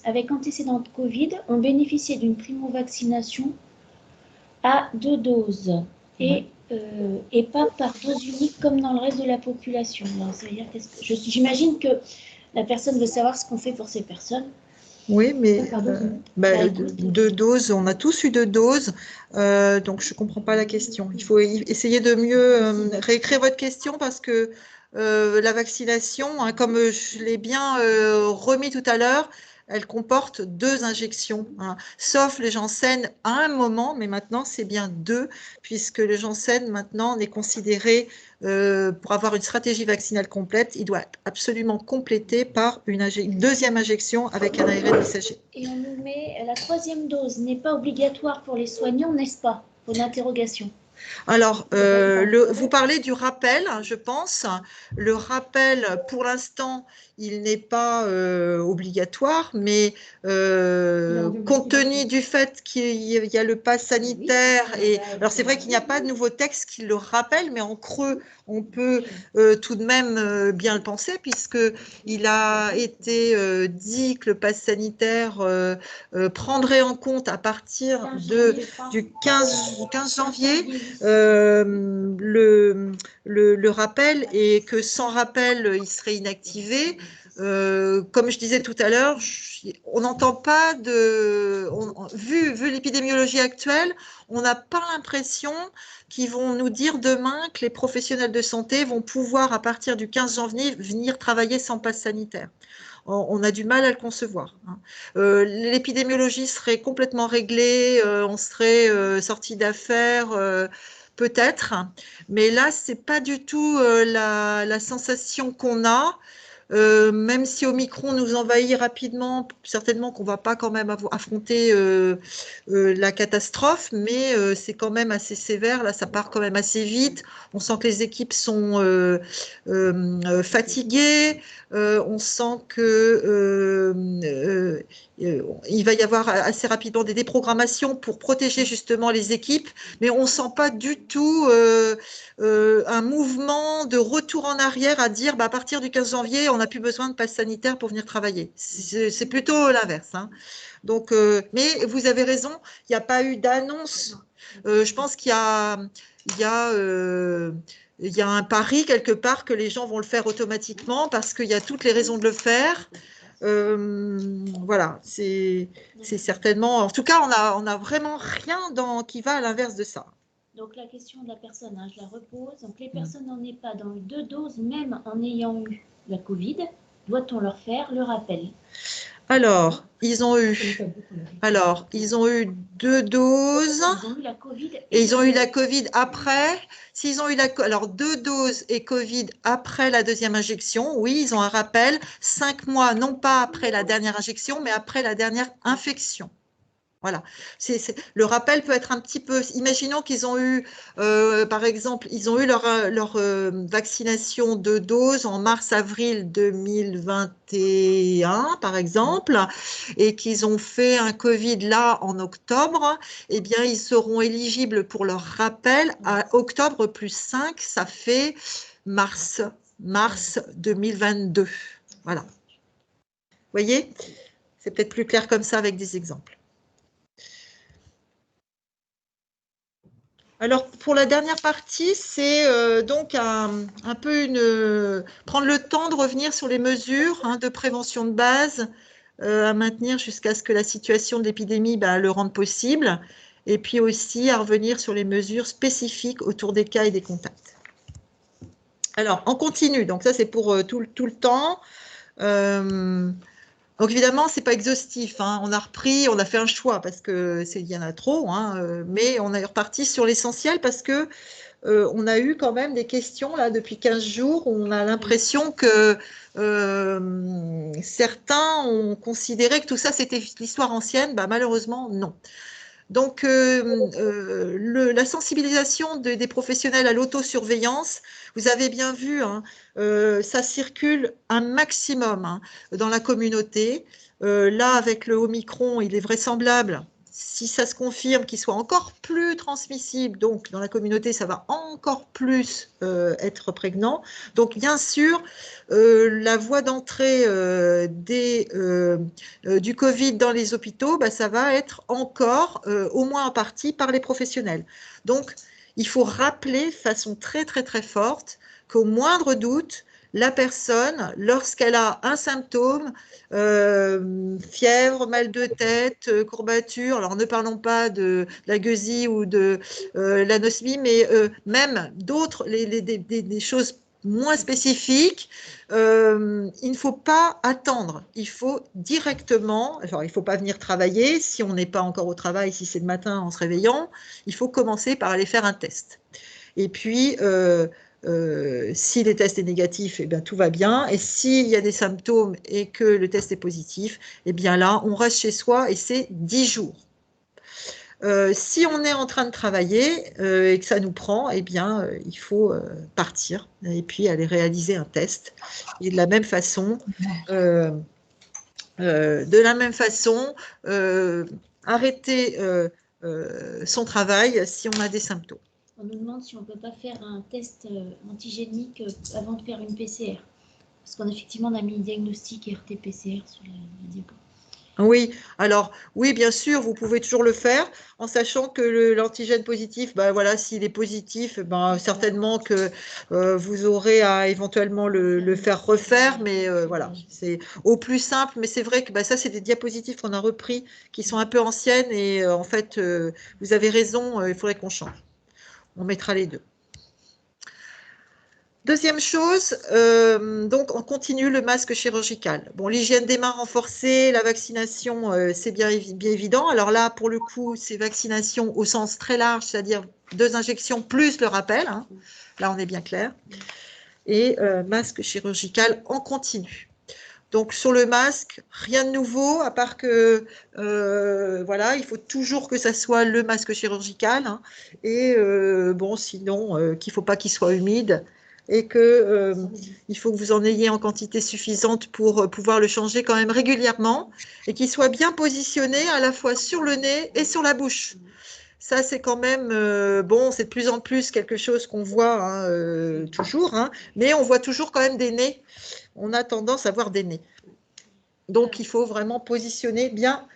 avec antécédents de Covid ont bénéficié d'une primo-vaccination à 2 doses et pas par dose unique comme dans le reste de la population. Alors, ça veut dire j'imagine que la personne veut savoir ce qu'on fait pour ces personnes. Oui, mais 2 doses, on a tous eu 2 doses, donc je ne comprends pas la question. Il faut essayer de mieux réécrire votre question parce que la vaccination, hein, comme je l'ai bien remis tout à l'heure, elle comporte 2 injections, hein, sauf les Janssen à un moment, mais maintenant c'est bien 2, puisque le Janssen maintenant est considéré pour avoir une stratégie vaccinale complète, il doit être absolument complété par une deuxième injection avec un ARN messager. Et on nous met la 3e dose n'est pas obligatoire pour les soignants, n'est-ce pas? Pour l'interrogation. Alors, vous parlez du rappel, je pense. Le rappel, pour l'instant, il n'est pas obligatoire, mais compte tenu du fait qu'il y a le pass sanitaire, alors c'est vrai qu'il n'y a pas de nouveau texte qui le rappelle, mais en creux, on peut tout de même bien le penser, puisqu'il a été dit que le pass sanitaire prendrait en compte à partir du 15 janvier le rappel, et que sans rappel, il serait inactivé. Comme je disais tout à l'heure, on n'entend pas vu l'épidémiologie actuelle, on n'a pas l'impression qu'ils vont nous dire demain que les professionnels de santé vont pouvoir, à partir du 15 janvier, venir travailler sans passe sanitaire. On a du mal à le concevoir. L'épidémiologie serait complètement réglée, on serait sorti d'affaires, peut-être, mais là, ce n'est pas du tout la sensation qu'on a. Même si Omicron nous envahit rapidement, certainement qu'on ne va pas quand même affronter la catastrophe, mais c'est quand même assez sévère, là ça part quand même assez vite, on sent que les équipes sont fatiguées, on sent que il va y avoir assez rapidement des déprogrammations pour protéger justement les équipes, mais on ne sent pas du tout un mouvement de retour en arrière à dire à partir du 15 janvier, on n'a plus besoin de passe sanitaire pour venir travailler. C'est plutôt l'inverse. Donc, mais vous avez raison, il n'y a pas eu d'annonce. Je pense qu'il y a un pari quelque part que les gens vont le faire automatiquement parce qu'il y a toutes les raisons de le faire. Voilà, c'est certainement… En tout cas, on a vraiment rien qui va à l'inverse de ça. Donc la question de la personne, je la repose. Donc les personnes en EHPAD ont eu 2 doses, même en ayant eu la Covid. Doit-on leur faire le rappel? Alors, ils ont eu 2 doses. Ils ont eu la Covid. Et ils ont eu la Covid après. S'ils ont eu alors 2 doses et Covid après la deuxième injection, oui, ils ont un rappel 5 mois, non pas après la dernière injection, mais après la dernière infection. Voilà. Le rappel peut être un petit peu… Imaginons qu'ils ont eu, par exemple, ils ont eu leur vaccination de doses en mars-avril 2021, par exemple, et qu'ils ont fait un Covid là en octobre, eh bien, ils seront éligibles pour leur rappel à octobre plus 5, ça fait mars 2022. Voilà. Vous voyez? C'est peut-être plus clair comme ça avec des exemples. Alors, pour la dernière partie, c'est donc un peu prendre le temps de revenir sur les mesures de prévention de base à maintenir jusqu'à ce que la situation de l'épidémie le rende possible, et puis aussi à revenir sur les mesures spécifiques autour des cas et des contacts. Alors, on continue. Donc ça, c'est pour tout le temps. Donc évidemment, ce n'est pas exhaustif. On a repris, on a fait un choix parce qu'il y en a trop, mais on est reparti sur l'essentiel parce que on a eu quand même des questions là depuis 15 jours. On a l'impression que certains ont considéré que tout ça c'était l'histoire ancienne. Malheureusement, non. Donc, la sensibilisation des professionnels à l'autosurveillance, vous avez bien vu, ça circule un maximum dans la communauté. Là, avec le Omicron, il est vraisemblable, si ça se confirme, qu'il soit encore plus transmissible. Donc, dans la communauté, ça va encore plus être prégnant. Donc, bien sûr, la voie d'entrée du Covid dans les hôpitaux, ça va être encore, au moins en partie, par les professionnels. Donc, il faut rappeler de façon très, très, très forte qu'au moindre doute, la personne, lorsqu'elle a un symptôme, fièvre, mal de tête, courbature, alors ne parlons pas de la gueusie ou de l'anosmie, mais même d'autres, des choses moins spécifiques, il ne faut pas attendre, il faut directement, il ne faut pas venir travailler si on n'est pas encore au travail, si c'est le matin en se réveillant, il faut commencer par aller faire un test. Et puis, si le test est négatif, bien, tout va bien. Et s'il y a des symptômes et que le test est positif, bien là, on reste chez soi et c'est 10 jours. Si on est en train de travailler et que ça nous prend, eh bien, il faut partir et puis aller réaliser un test. Et de la même façon, arrêter son travail si on a des symptômes. On nous demande si on ne peut pas faire un test antigénique avant de faire une PCR. Parce qu'effectivement, on a mis diagnostic et RT-PCR sur la diapo. Oui, alors oui, bien sûr, vous pouvez toujours le faire en sachant que l'antigène positif, ben voilà, s'il est positif, ben certainement que vous aurez à éventuellement le faire refaire, mais voilà, c'est au plus simple. Mais c'est vrai que ça, c'est des diapositives qu'on a repris qui sont un peu anciennes et en fait, vous avez raison, il faudrait qu'on change. On mettra les deux. Deuxième chose, donc on continue le masque chirurgical. Bon, l'hygiène des mains renforcée, la vaccination, c'est bien évident. Alors là, pour le coup, c'est vaccination au sens très large, c'est-à-dire 2 injections plus le rappel. Hein. Là, on est bien clair. Et masque chirurgical en continu. Donc sur le masque, rien de nouveau, à part que voilà, il faut toujours que ça soit le masque chirurgical. Hein, et bon, sinon, qu'il ne faut pas qu'il soit humide. Et qu'il faut que vous en ayez en quantité suffisante pour pouvoir le changer quand même régulièrement et qu'il soit bien positionné à la fois sur le nez et sur la bouche. Ça, c'est quand même, bon, c'est de plus en plus quelque chose qu'on voit hein, toujours, hein, mais on voit toujours quand même des nez. On a tendance à voir des nez. Donc, il faut vraiment positionner bien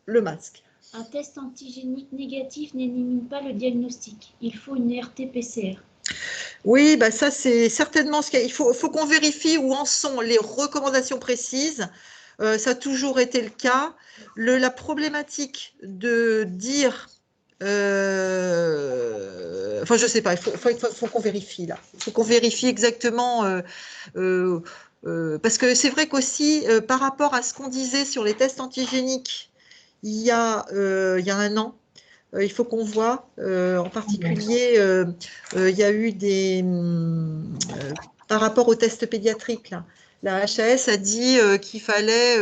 le masque. Un test antigénique négatif n'élimine pas le diagnostic. Il faut une RT-PCR. Oui, ça c'est certainement ce qu'il faut qu'on vérifie où en sont les recommandations précises. Ça a toujours été le cas. La problématique de dire, enfin je sais pas, il faut qu'on vérifie là. Il faut qu'on vérifie exactement parce que c'est vrai qu'aussi par rapport à ce qu'on disait sur les tests antigéniques il y a 1 an. Il faut qu'on voit, en particulier, il y a eu par rapport aux tests pédiatriques, là, la HAS a dit qu'il fallait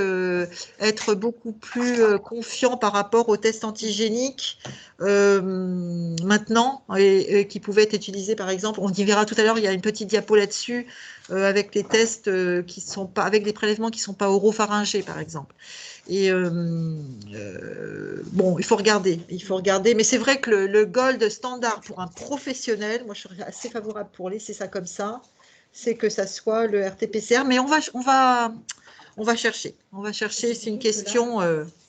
être beaucoup plus confiant par rapport aux tests antigéniques maintenant et qui pouvaient être utilisés, par exemple, on y verra tout à l'heure, il y a une petite diapo là-dessus avec les tests qui sont pas, avec des prélèvements qui ne sont pas oropharyngés, par exemple. Et bon, il faut regarder, mais c'est vrai que le gold standard pour un professionnel, moi je serais assez favorable pour laisser ça comme ça, c'est que ça soit le RT-PCR, mais on va chercher, c'est une question.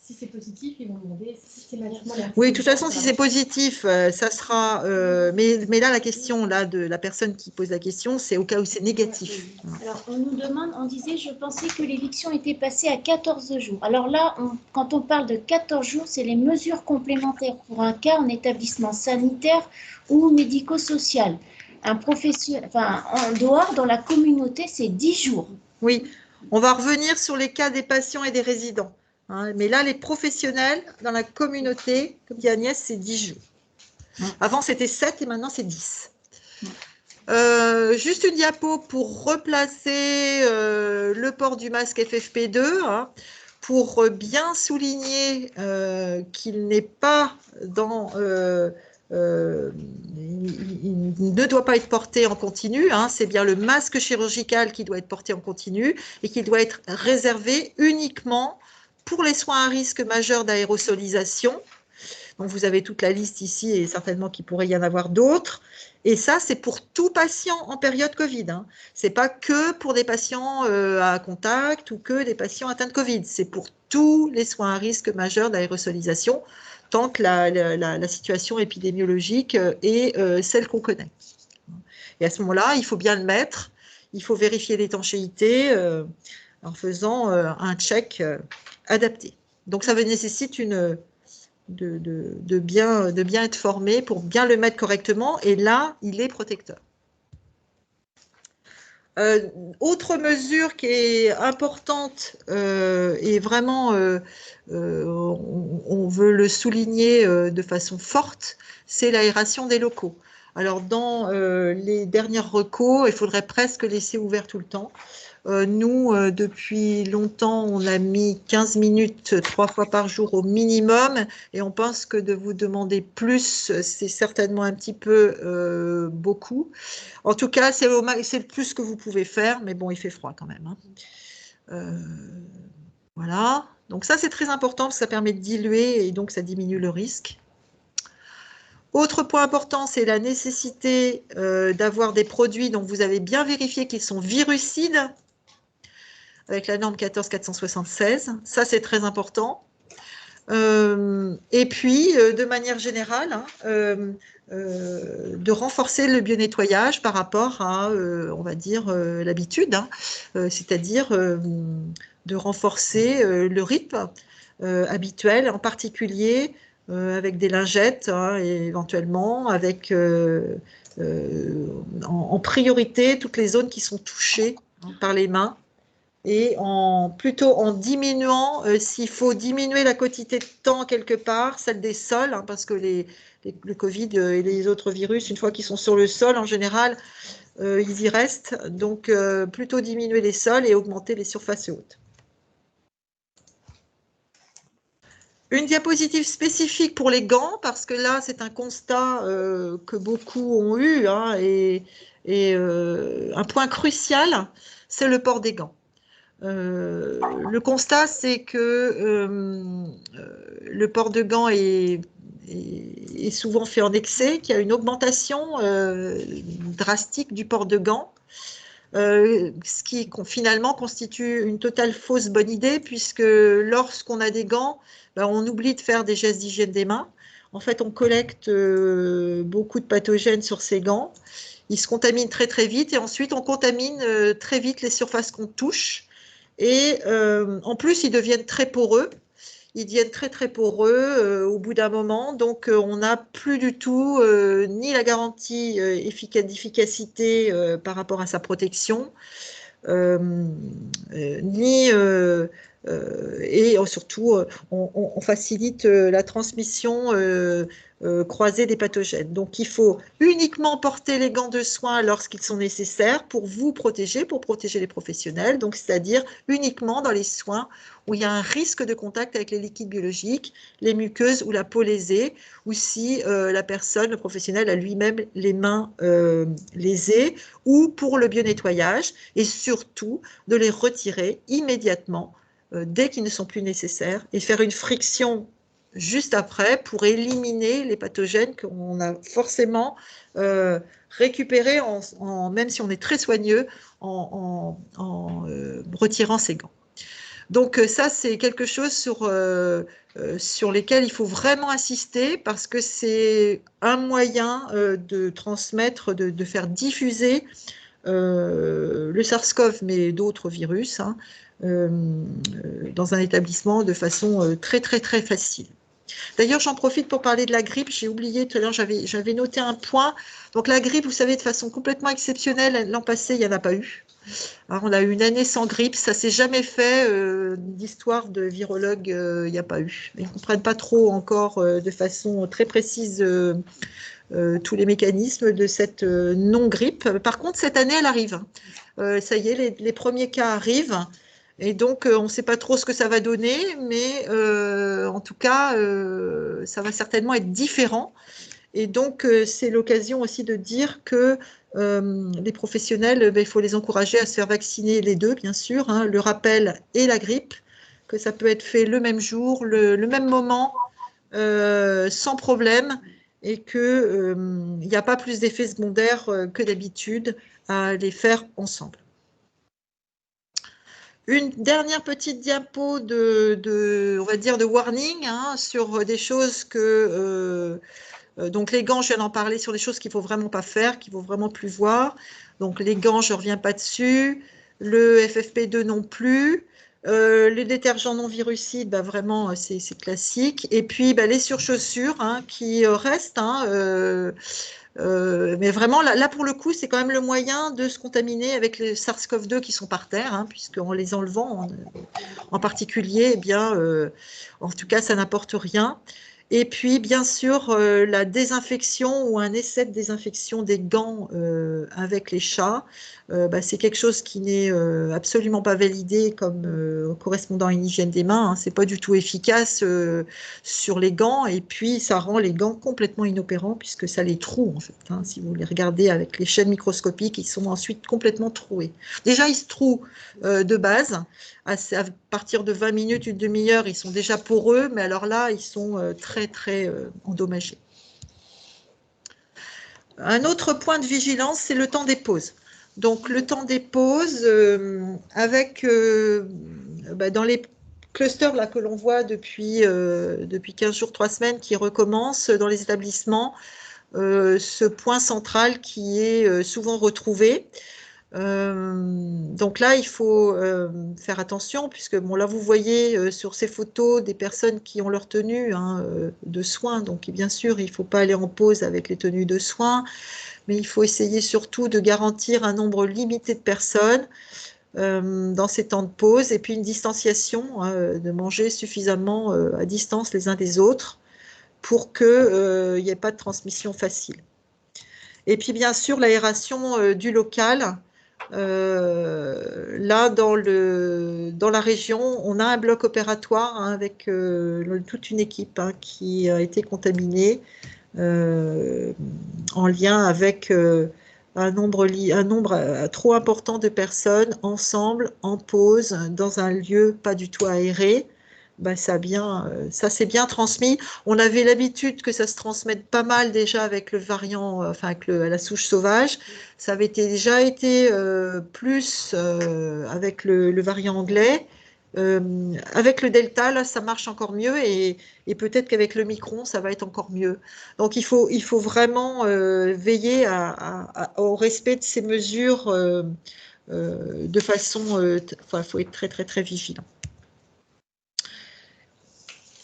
Si c'est positif, ils vont demander systématiquement la. Oui, de toute façon, si c'est positif, ça sera. Mais là, la question là, de la personne qui pose la question, c'est au cas où c'est négatif. Alors, on nous demande, on disait, je pensais que l'éviction était passée à 14 jours. Alors là, quand on parle de 14 jours, c'est les mesures complémentaires pour un cas en établissement sanitaire ou médico-social. Un professionnel, enfin, en dehors, dans la communauté, c'est 10 jours. Oui, on va revenir sur les cas des patients et des résidents. Hein, mais là, les professionnels dans la communauté, comme dit Agnès, c'est 10 jours. Avant, c'était 7 et maintenant, c'est 10. Juste une diapo pour replacer le port du masque FFP2, hein, pour bien souligner qu'il n'est pas dans... il ne doit pas être porté en continu, hein, c'est bien le masque chirurgical qui doit être porté en continu et qui doit être réservé uniquement pour les soins à risque majeur d'aérosolisation. Donc, vous avez toute la liste ici et certainement qu'il pourrait y en avoir d'autres. Et ça, c'est pour tout patient en période Covid. Hein. Ce n'est pas que pour des patients à contact ou que des patients atteints de Covid. C'est pour tous les soins à risque majeur d'aérosolisation, tant que la situation épidémiologique est celle qu'on connaît. Et à ce moment-là, il faut bien le mettre. Il faut vérifier l'étanchéité en faisant un check adapté. Donc, ça nécessite de bien être formé pour bien le mettre correctement. Et là, il est protecteur. Autre mesure qui est importante et vraiment, on veut le souligner de façon forte, c'est l'aération des locaux. Alors, dans les dernières recos, il faudrait presque laisser ouvert tout le temps. Nous, depuis longtemps, on a mis 15 minutes 3 fois par jour au minimum et on pense que de vous demander plus, c'est certainement un petit peu beaucoup. En tout cas, c'est le plus que vous pouvez faire, mais bon, il fait froid quand même, hein. Voilà. Donc ça, c'est très important parce que ça permet de diluer et donc ça diminue le risque. Autre point important, c'est la nécessité d'avoir des produits dont vous avez bien vérifié qu'ils sont virucides avec la norme 14476. Ça, c'est très important. Et puis, de manière générale, hein, de renforcer le bio-nettoyage par rapport à, on va dire, l'habitude, hein, c'est-à-dire de renforcer le rythme habituel, en particulier avec des lingettes, hein, et éventuellement avec en priorité toutes les zones qui sont touchées, hein, par les mains, et plutôt en diminuant, s'il faut diminuer la quantité de temps quelque part, celle des sols, hein, parce que le Covid et les autres virus, une fois qu'ils sont sur le sol, en général, ils y restent. Donc, plutôt diminuer les sols et augmenter les surfaces hautes. Une diapositive spécifique pour les gants, parce que là, c'est un constat que beaucoup ont eu, hein, et un point crucial, c'est le port des gants. Le constat, c'est que le port de gants est souvent fait en excès, qu'il y a une augmentation drastique du port de gants, ce qui finalement constitue une totale fausse bonne idée, puisque lorsqu'on a des gants, ben, on oublie de faire des gestes d'hygiène des mains. En fait, on collecte beaucoup de pathogènes sur ces gants. Ils se contaminent très très vite et ensuite on contamine très vite les surfaces qu'on touche. Et en plus, ils deviennent très poreux. Ils deviennent très très poreux au bout d'un moment. Donc, on n'a plus du tout ni la garantie d'efficacité par rapport à sa protection, ni et surtout, on facilite la transmission croisée des pathogènes. Donc, il faut uniquement porter les gants de soins lorsqu'ils sont nécessaires pour vous protéger, pour protéger les professionnels. Donc, c'est-à-dire uniquement dans les soins où il y a un risque de contact avec les liquides biologiques, les muqueuses ou la peau lésée, ou si la personne, le professionnel, a lui-même les mains lésées, ou pour le bio-nettoyage, et surtout de les retirer immédiatement dès qu'ils ne sont plus nécessaires, et faire une friction juste après pour éliminer les pathogènes qu'on a forcément récupérés, même si on est très soigneux, en retirant ces gants. Donc ça, c'est quelque chose sur lesquels il faut vraiment insister, parce que c'est un moyen de transmettre, de faire diffuser le SARS-CoV, mais d'autres virus, hein, dans un établissement de façon très très très facile. D'ailleurs, j'en profite pour parler de la grippe. J'ai oublié tout à l'heure, j'avais noté un point. Donc la grippe, vous savez, de façon complètement exceptionnelle, l'an passé, il n'y en a pas eu. Alors, on a eu une année sans grippe, ça ne s'est jamais fait, d'histoire de virologue, il n'y a pas eu. Ils ne comprennent pas trop encore de façon très précise tous les mécanismes de cette non-grippe. Par contre, cette année, elle arrive. Ça y est, les premiers cas arrivent. Et donc, on ne sait pas trop ce que ça va donner, mais en tout cas, ça va certainement être différent. Et donc, c'est l'occasion aussi de dire que les professionnels, ben, il faut les encourager à se faire vacciner les deux, bien sûr, hein, le rappel et la grippe, que ça peut être fait le même jour, le même moment, sans problème, et qu'il n'y a pas plus d'effets secondaires que d'habitude à les faire ensemble. Une dernière petite diapo on va dire, de warning, hein, sur des choses que... donc les gants, je viens d'en parler, sur des choses qu'il ne faut vraiment pas faire, qu'il ne faut vraiment plus voir. Donc les gants, je ne reviens pas dessus. Le FFP2 non plus. Les détergents non virucides, bah, vraiment, c'est classique. Et puis bah, les surchaussures, hein, qui restent, hein, mais vraiment, là, pour le coup, c'est quand même le moyen de se contaminer avec les SARS-CoV-2 qui sont par terre, hein, puisqu'en les enlevant en particulier, eh bien, en tout cas, ça n'apporte rien. Et puis, bien sûr, la désinfection ou un essai de désinfection des gants avec les chats, c'est quelque chose qui n'est absolument pas validé comme correspondant à une hygiène des mains. Hein. Ce n'est pas du tout efficace sur les gants. Et puis, ça rend les gants complètement inopérants puisque ça les troue, en fait. Hein. Si vous les regardez avec l'échelle microscopique, ils sont ensuite complètement troués. Déjà, ils se trouent de base. À partir de 20 minutes, une demi-heure, ils sont déjà poreux, mais alors là, ils sont très, très endommagés. Un autre point de vigilance, c'est le temps des pauses. Donc, le temps des pauses, dans les clusters là, que l'on voit depuis 15 jours, 3 semaines, qui recommencent dans les établissements, ce point central qui est souvent retrouvé. Donc là, il faut faire attention, puisque bon, là, vous voyez sur ces photos des personnes qui ont leur tenue de soins. Donc, bien sûr, il ne faut pas aller en pause avec les tenues de soins, mais il faut essayer surtout de garantir un nombre limité de personnes dans ces temps de pause, et puis une distanciation, de manger suffisamment à distance les uns des autres pour qu'il n'y ait pas de transmission facile. Et puis, bien sûr, l'aération du local. Là, dans la région, on a un bloc opératoire avec toute une équipe qui a été contaminée en lien avec un nombre trop important de personnes ensemble, en pause, dans un lieu pas du tout aéré. Ça s'est bien transmis. On avait l'habitude que ça se transmette pas mal déjà avec le variant, avec la souche sauvage. Ça avait déjà été plus avec le variant anglais. Avec le Delta, là, ça marche encore mieux et peut-être qu'avec le Micron, ça va être encore mieux. Donc, il faut vraiment veiller au respect de ces mesures de façon... il faut être très, très, très vigilant.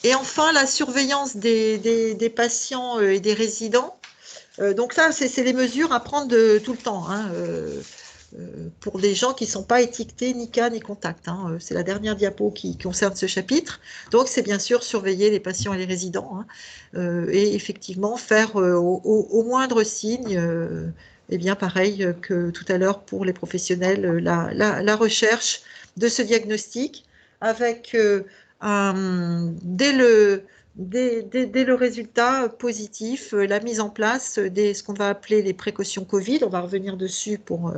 Et enfin, la surveillance des patients et des résidents. Donc ça, c'est les mesures à prendre tout le temps pour des gens qui ne sont pas étiquetés ni cas ni contact. Hein. C'est la dernière diapo qui concerne ce chapitre. Donc, c'est bien sûr surveiller les patients et les résidents et effectivement faire au moindre signe, pareil que tout à l'heure pour les professionnels, la recherche de ce diagnostic avec dès le résultat positif, la mise en place ce qu'on va appeler les précautions Covid. On va revenir dessus pour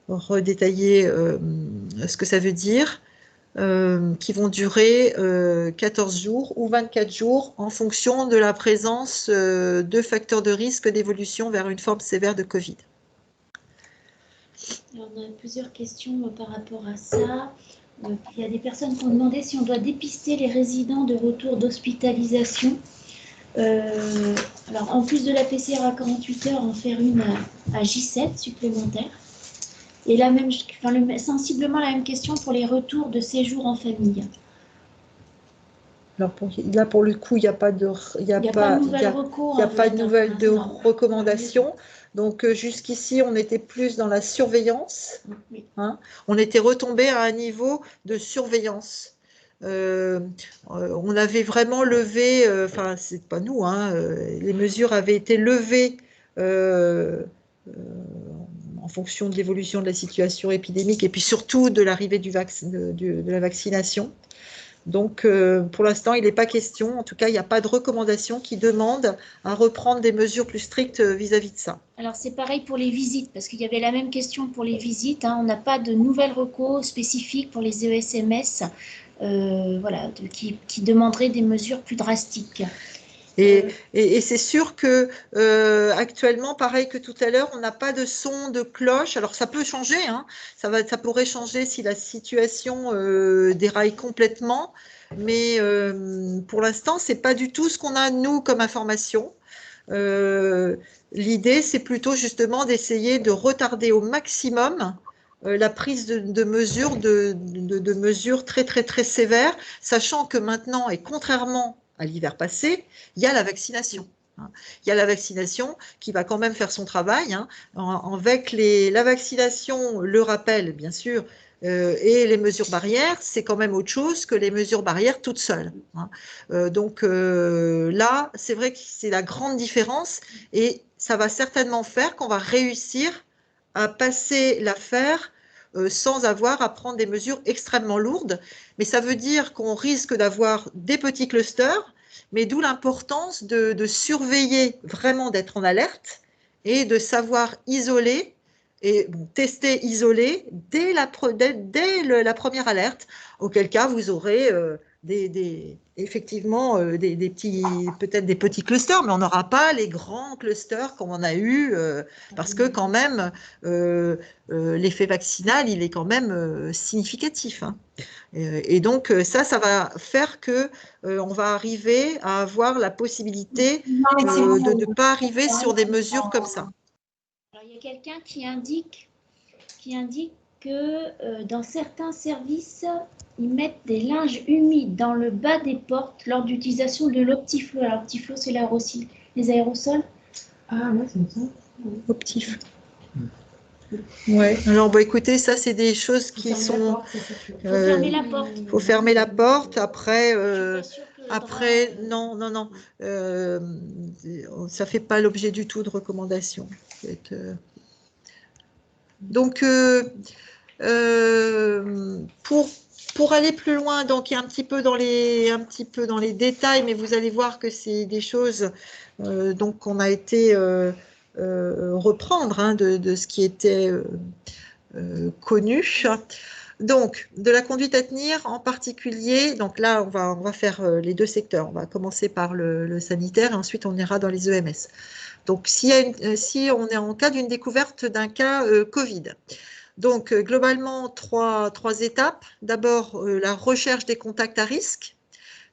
redétailler ce que ça veut dire, qui vont durer 14 jours ou 24 jours en fonction de la présence de facteurs de risque d'évolution vers une forme sévère de Covid. Alors, on a plusieurs questions par rapport à ça. Il y a des personnes qui ont demandé si on doit dépister les résidents de retour d'hospitalisation. Alors, en plus de la PCR à 48 heures, en faire une à J7 supplémentaire. Et sensiblement la même question pour les retours de séjour en famille. Alors là, pour le coup, il n'y a pas de nouvelle recommandation. Donc, jusqu'ici, on était plus dans la surveillance. Oui. Hein. On était retombé à un niveau de surveillance. On avait vraiment levé, c'est pas nous, les mesures avaient été levées en fonction de l'évolution de la situation épidémique et puis surtout de l'arrivée de la vaccination. Donc, pour l'instant, il n'est pas question, en tout cas, il n'y a pas de recommandation qui demande à reprendre des mesures plus strictes vis-à-vis de ça. Alors, c'est pareil pour les visites, parce qu'il y avait la même question pour les visites. On n'a pas de nouvelles recos spécifiques pour les ESMS qui demanderaient des mesures plus drastiques. Et c'est sûr que actuellement, pareil que tout à l'heure, on n'a pas de son de cloche. Alors ça peut changer, ça pourrait changer si la situation déraille complètement, mais pour l'instant, c'est pas du tout ce qu'on a nous comme information. L'idée, c'est plutôt justement d'essayer de retarder au maximum la prise de mesures, de mesures très très très sévères, sachant que maintenant, et contrairement à l'hiver passé, il y a la vaccination. Il y a la vaccination qui va quand même faire son travail. Avec la vaccination, le rappel, bien sûr, Et les mesures barrières, c'est quand même autre chose que les mesures barrières toutes seules. Donc là, c'est vrai que c'est la grande différence et ça va certainement faire qu'on va réussir à passer l'affaire sans avoir à prendre des mesures extrêmement lourdes. Mais ça veut dire qu'on risque d'avoir des petits clusters, mais d'où l'importance de surveiller, vraiment d'être en alerte et de savoir isoler et tester, isoler dès la première alerte, auquel cas vous aurez effectivement peut-être des petits clusters, mais on n'aura pas les grands clusters comme on a eu, parce que quand même, l'effet vaccinal, il est quand même significatif. Hein. Et donc, ça va faire que on va arriver à avoir la possibilité de ne pas arriver sur des mesures comme ça. Alors, il y a quelqu'un qui indique que dans certains services, ils mettent des linges humides dans le bas des portes lors d'utilisation de l'Optiflo. Alors, l'Optiflo, c'est les aérosols. Ah, ouais, c'est ça. Optiflo. Ouais. Alors, écoutez, ça, c'est des choses qui sont. Il faut fermer la porte. Il faut fermer la porte. Après, non. Ça fait pas l'objet du tout de recommandations. Donc, pour aller plus loin, donc il y a un petit peu dans les détails, mais vous allez voir que c'est des choses donc qu'on a été reprendre de ce qui était connu. Donc, de la conduite à tenir en particulier, donc là, on va faire les deux secteurs. On va commencer par le sanitaire et ensuite on ira dans les EMS. Donc, si on est en cas d'une découverte d'un cas Covid, donc globalement, trois étapes. D'abord, la recherche des contacts à risque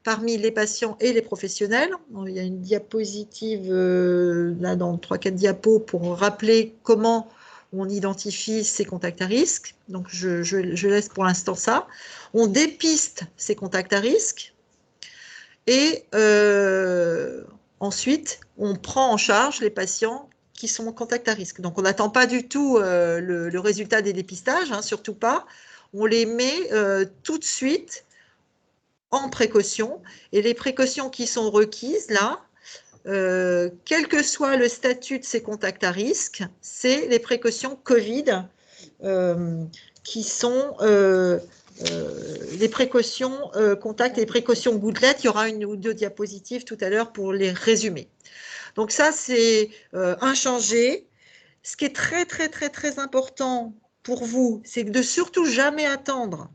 parmi les patients et les professionnels. Il y a une diapositive là dans 3-4 diapos pour rappeler comment on identifie ces contacts à risque. Donc, je laisse pour l'instant ça. On dépiste ces contacts à risque et ensuite, on prend en charge les patients qui sont en contact à risque. Donc, on n'attend pas du tout le résultat des dépistages, hein, surtout pas. On les met tout de suite en précaution. Et les précautions qui sont requises, là, quel que soit le statut de ces contacts à risque, c'est les précautions Covid qui sont les précautions contact et les précautions gouttelettes. Il y aura une ou deux diapositives tout à l'heure pour les résumer. Donc ça, c'est inchangé. Ce qui est très, très, très, très important pour vous, c'est de surtout jamais attendre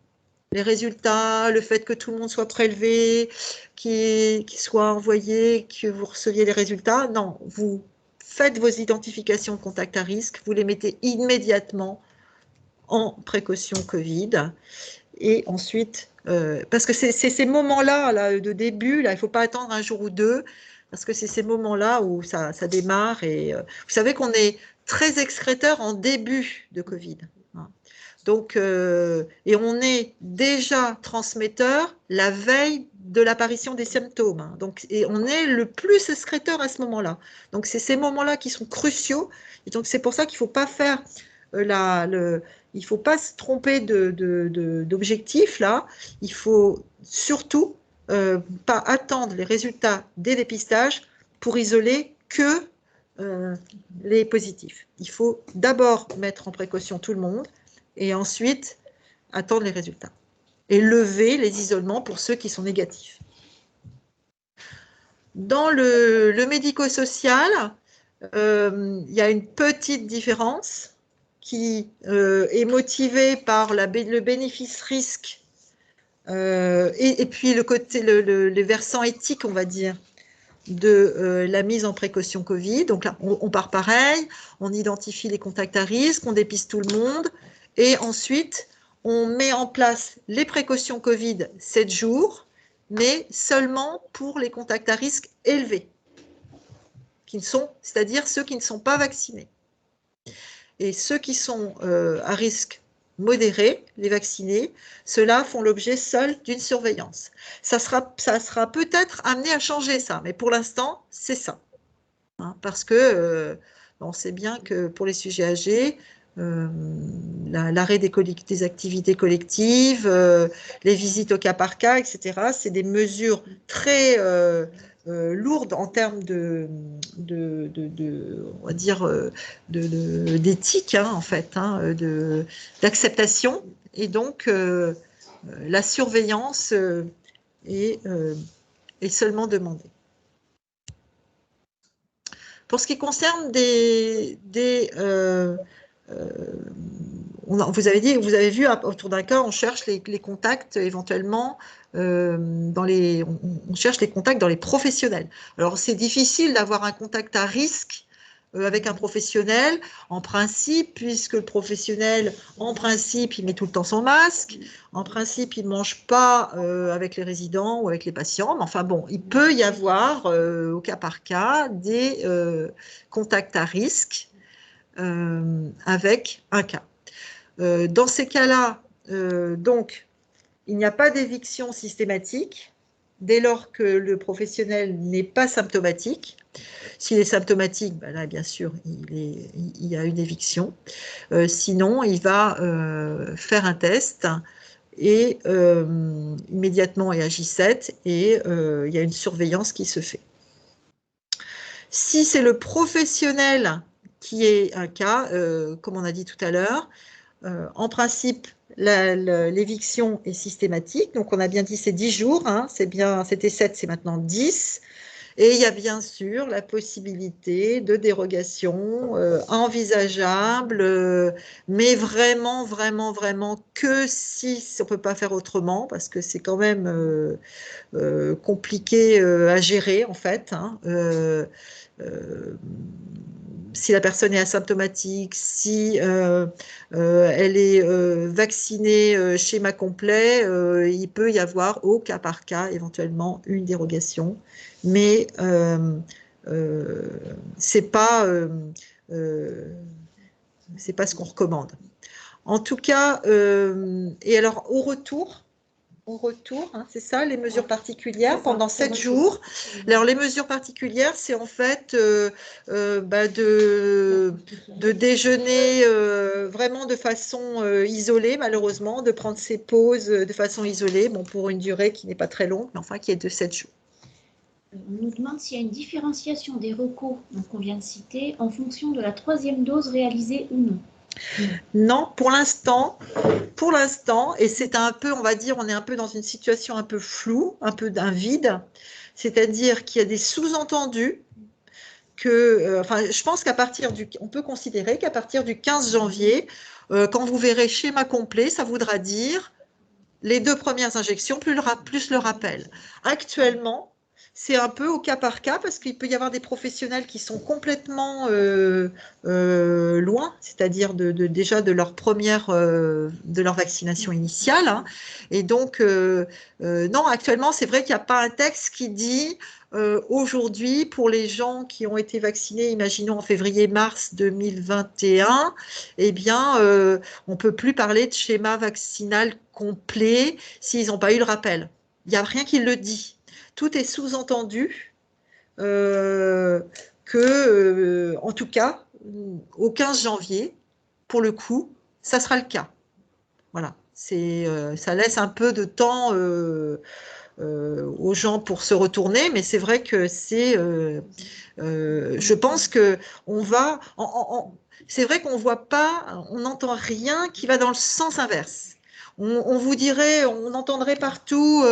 les résultats, le fait que tout le monde soit prélevé, qu'il soit envoyé, que vous receviez les résultats. Non, vous faites vos identifications de contact à risque, vous les mettez immédiatement en précaution Covid. Et ensuite, parce que c'est ces moments-là là, de début, là, il ne faut pas attendre un jour ou deux, parce que c'est ces moments-là où ça démarre. Et vous savez qu'on est très excréteur en début de Covid. Hein. Donc, et on est déjà transmetteur la veille de l'apparition des symptômes. Hein. Donc, et on est le plus excréteur à ce moment-là. Donc, c'est ces moments-là qui sont cruciaux. Et donc, c'est pour ça qu'il ne faut pas faire il ne faut pas se tromper d'objectif là. Il faut surtout pas attendre les résultats des dépistages pour isoler que les positifs. Il faut d'abord mettre en précaution tout le monde et ensuite attendre les résultats. Et lever les isolements pour ceux qui sont négatifs. Dans le médico-social, il y a une petite différence qui est motivée par le bénéfice-risque et puis le versant éthique, on va dire, de la mise en précaution Covid. Donc là, on part pareil, on identifie les contacts à risque, on dépiste tout le monde, et ensuite, on met en place les précautions Covid 7 jours, mais seulement pour les contacts à risque élevés, c'est-à-dire ceux qui ne sont pas vaccinés. Et ceux qui sont à risque modéré, les vaccinés, ceux-là font l'objet seul d'une surveillance. Ça sera peut-être amené à changer ça, mais pour l'instant, c'est ça. Hein, parce que on sait bien que pour les sujets âgés, l'arrêt des activités collectives, les visites au cas par cas, etc. C'est des mesures très lourdes en termes on va dire, d'éthique, hein, en fait, hein, d'acceptation. Et donc, la surveillance est seulement demandée. Pour ce qui concerne vous avez vu autour d'un cas, on cherche les contacts éventuellement on cherche les contacts dans les professionnels. Alors c'est difficile d'avoir un contact à risque avec un professionnel, en principe, puisque le professionnel, en principe, il met tout le temps son masque, en principe, il ne mange pas avec les résidents ou avec les patients, mais enfin bon, il peut y avoir, au cas par cas, des contacts à risque avec un cas. Dans ces cas-là, donc, il n'y a pas d'éviction systématique dès lors que le n'est pas symptomatique. S'il est symptomatique, ben là, bien sûr, il y a une éviction. Sinon, il va faire un test et immédiatement et à J7 et il y a une surveillance qui se fait. Si c'est le professionnel qui est un cas, comme on a dit tout à l'heure, en principe, l'éviction est systématique. Donc, on a bien dit c'est 10 jours. Hein, c'était 7, c'est maintenant 10. Et il y a bien sûr la possibilité de dérogation envisageable, mais vraiment, vraiment, vraiment que si on ne peut pas faire autrement, parce que c'est quand même compliqué à gérer, en fait. Hein, si la personne est asymptomatique, si elle est vaccinée schéma complet, il peut y avoir au cas par cas éventuellement une dérogation, mais c'est pas ce qu'on recommande. En tout cas, et alors au retour, hein, c'est ça, les mesures particulières pendant 7 jours. Alors, les mesures particulières, c'est en fait de déjeuner vraiment de façon isolée, malheureusement, de prendre ses pauses de façon isolée, bon, pour une durée qui n'est pas très longue, mais enfin qui est de 7 jours. On nous demande s'il y a une différenciation des recours qu'on vient de citer en fonction de la 3e dose réalisée ou non. Non, pour l'instant, et c'est un peu, on va dire, on est un peu dans une situation un peu floue, un peu d'un vide, c'est-à-dire qu'il y a des sous-entendus que, enfin, je pense on peut considérer qu'à partir du 15 janvier, quand vous verrez schéma complet, ça voudra dire les 2 premières injections plus le rappel. Actuellement, c'est un peu au cas par cas parce qu'il peut y avoir des professionnels qui sont complètement loin, c'est-à-dire déjà de leur vaccination initiale. Hein. Et donc, non, actuellement, c'est vrai qu'il n'y a pas un texte qui dit aujourd'hui, pour les gens qui ont été vaccinés, imaginons en février-mars 2021, eh bien, on ne peut plus parler de schéma vaccinal complet s'ils n'ont pas eu le rappel. Il n'y a rien qui le dit. Tout est sous-entendu que, en tout cas, au 15 janvier, pour le coup, ça sera le cas. Voilà. Ça laisse un peu de temps aux gens pour se retourner, mais c'est vrai que je pense que on va... c'est vrai qu'on voit pas, on n'entend rien qui va dans le sens inverse. On vous dirait, on entendrait partout,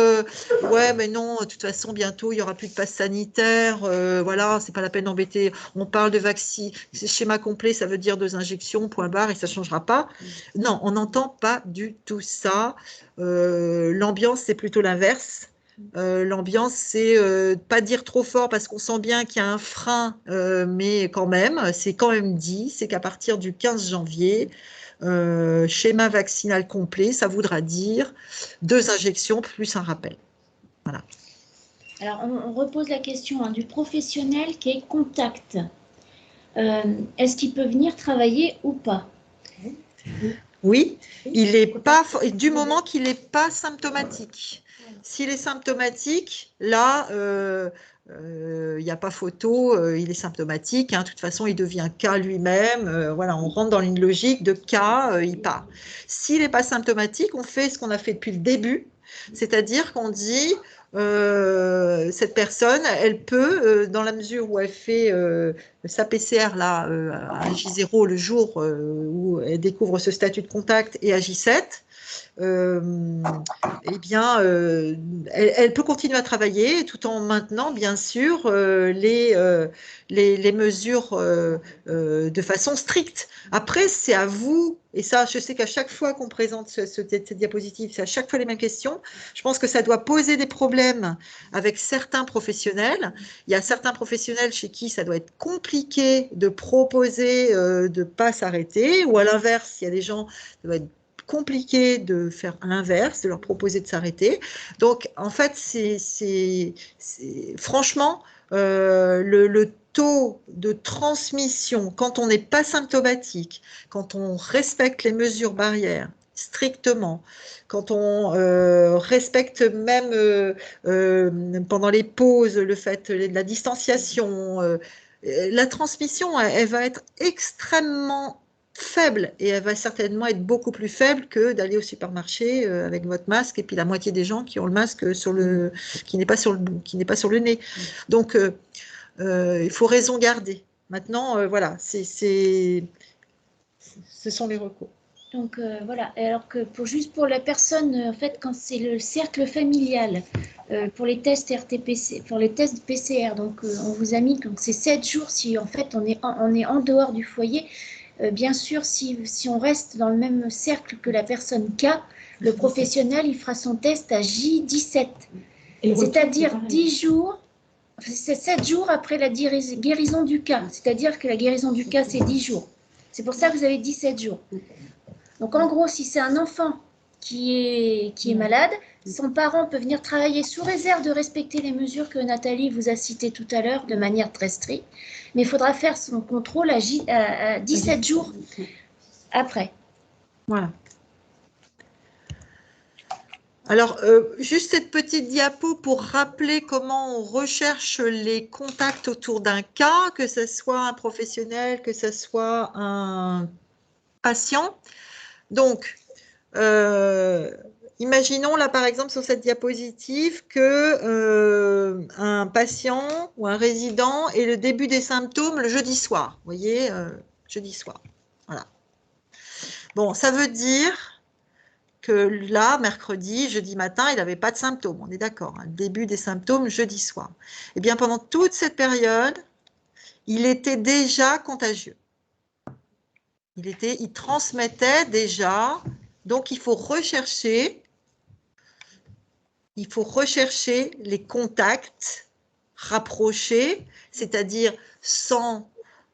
ouais, mais non, de toute façon, bientôt, il n'y aura plus de passe sanitaire, voilà, c'est pas la peine d'embêter. On parle de vaccin, schéma complet, ça veut dire 2 injections, point barre, et ça ne changera pas. Non, on n'entend pas du tout ça. L'ambiance, c'est plutôt l'inverse. L'ambiance, c'est pas dire trop fort parce qu'on sent bien qu'il y a un frein, mais quand même, c'est quand même dit, c'est qu'à partir du 15 janvier, schéma vaccinal complet, ça voudra dire 2 injections plus un rappel. Voilà. Alors, on repose la question du professionnel qui est contact. Est-ce qu'il peut venir travailler ou pas? Oui, il est pas, du moment qu'il n'est pas symptomatique. S'il est symptomatique, là, Il n'y a pas photo, il est symptomatique, hein, de toute façon, il devient cas lui-même. Voilà, on rentre dans une logique de cas, il part. S'il n'est pas symptomatique, on fait ce qu'on a fait depuis le début, c'est-à-dire qu'on dit cette personne, elle peut, dans la mesure où elle fait sa PCR là, à J0 le jour où elle découvre ce statut de contact et à J7, eh bien, elle peut continuer à travailler tout en maintenant, bien sûr, les mesures de façon stricte. Après, c'est à vous, et ça, je sais qu'à chaque fois qu'on présente cette diapositive, c'est à chaque fois les mêmes questions. Je pense que ça doit poser des problèmes avec certains professionnels. Il y a certains professionnels chez qui ça doit être compliqué de proposer de ne pas s'arrêter, ou à l'inverse, il y a des gens, ça doit être compliqué de faire l'inverse, de leur proposer de s'arrêter. Donc, en fait, franchement, le taux de transmission, quand on n'est pas symptomatique, quand on respecte les mesures barrières strictement, quand on respecte même pendant les pauses le fait de la distanciation, la transmission, elle va être extrêmement faible et elle va certainement être beaucoup plus faible que d'aller au supermarché avec votre masque et puis la moitié des gens qui ont le masque qui n'est pas sur le nez. Donc, il faut raison garder. Maintenant, voilà, ce sont les recours. Donc voilà, alors que juste pour la personne, en fait, quand c'est le cercle familial, pour les tests RT-PC, pour les tests PCR, donc on vous a mis, donc c'est 7 jours si en fait on est en dehors du foyer. Bien sûr, si on reste dans le même cercle que la personne K, le professionnel, il fera son test à J17. C'est-à-dire 10 jours, c'est 7 jours après la guérison du cas. C'est-à-dire que la guérison du cas, c'est 10 jours. C'est pour ça que vous avez 17 jours. Donc en gros, si c'est un enfant qui est malade, son parent peut venir travailler sous réserve de respecter les mesures que Nathalie vous a citées tout à l'heure de manière très stricte. Mais il faudra faire son contrôle à 17 jours après. Voilà. Alors, juste cette petite diapo pour rappeler comment on recherche les contacts autour d'un cas, que ce soit un professionnel, que ce soit un patient. Donc, imaginons là par exemple sur cette diapositive que un patient ou un résident ait le début des symptômes le jeudi soir. Vous voyez, jeudi soir. Voilà. Bon, ça veut dire que là, mercredi, jeudi matin, il n'avait pas de symptômes. On est d'accord, hein, le début des symptômes jeudi soir. Eh bien, pendant toute cette période, il était déjà contagieux. Il transmettait déjà. Donc, il faut rechercher les contacts rapprochés, c'est-à-dire sans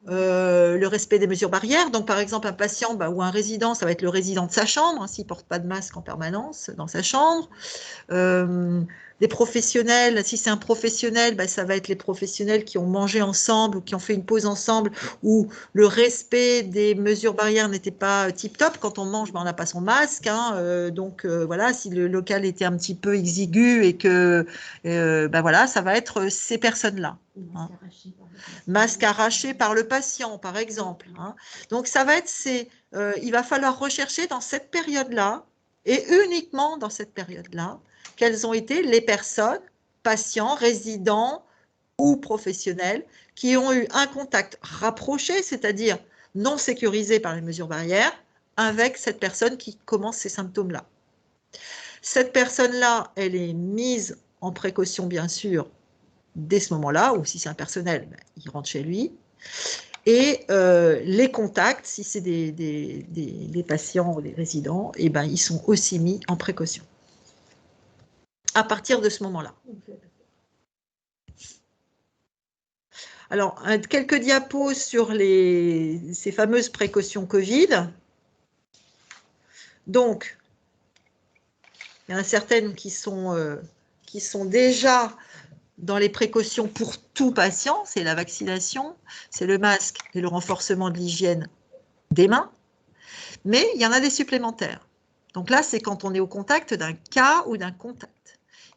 le respect des mesures barrières. Donc, par exemple, un patient ou un résident, ça va être le résident de sa chambre, hein, s'il ne porte pas de masque en permanence dans sa chambre. Des professionnels, si c'est un professionnel, ça va être les professionnels qui ont mangé ensemble ou qui ont fait une pause ensemble où le respect des mesures barrières n'était pas tip-top. Quand on mange, on n'a pas son masque. Hein, donc, voilà, si le local était un petit peu exigu et que, voilà, ça va être ces personnes-là. Hein. Masque arraché par le patient, par exemple. Hein. Donc, ça va être il va falloir rechercher dans cette période-là et uniquement dans cette période-là, quelles ont été les personnes, patients, résidents ou professionnels qui ont eu un contact rapproché, c'est-à-dire non sécurisé par les mesures barrières, avec cette personne qui commence ces symptômes-là. Cette personne-là, elle est mise en précaution, bien sûr, dès ce moment-là, ou si c'est un personnel, il rentre chez lui. Et les contacts, si c'est des patients ou des résidents, ils sont aussi mis en précaution. À partir de ce moment-là. Alors, quelques diapos sur ces fameuses précautions Covid. Donc, il y en a certaines qui sont déjà dans les précautions pour tout patient, c'est la vaccination, c'est le masque et le renforcement de l'hygiène des mains, mais il y en a des supplémentaires. Donc là, c'est quand on est au contact d'un cas ou d'un contact.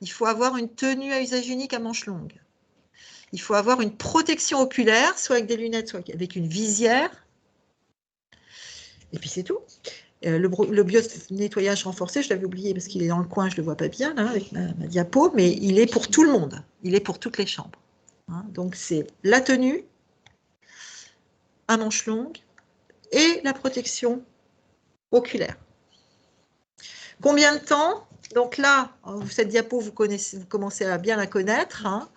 Il faut avoir une tenue à usage unique à manches longues. il faut avoir une protection oculaire, soit avec des lunettes, soit avec une visière. Et puis c'est tout. Le bio-nettoyage renforcé, je l'avais oublié parce qu'il est dans le coin, je ne le vois pas bien là, avec ma diapo, mais il est pour tout le monde. Il est pour toutes les chambres. Hein. Donc c'est la tenue à manches longues et la protection oculaire. Combien de temps? Donc là, cette diapo, vous commencez à bien la connaître. Hein.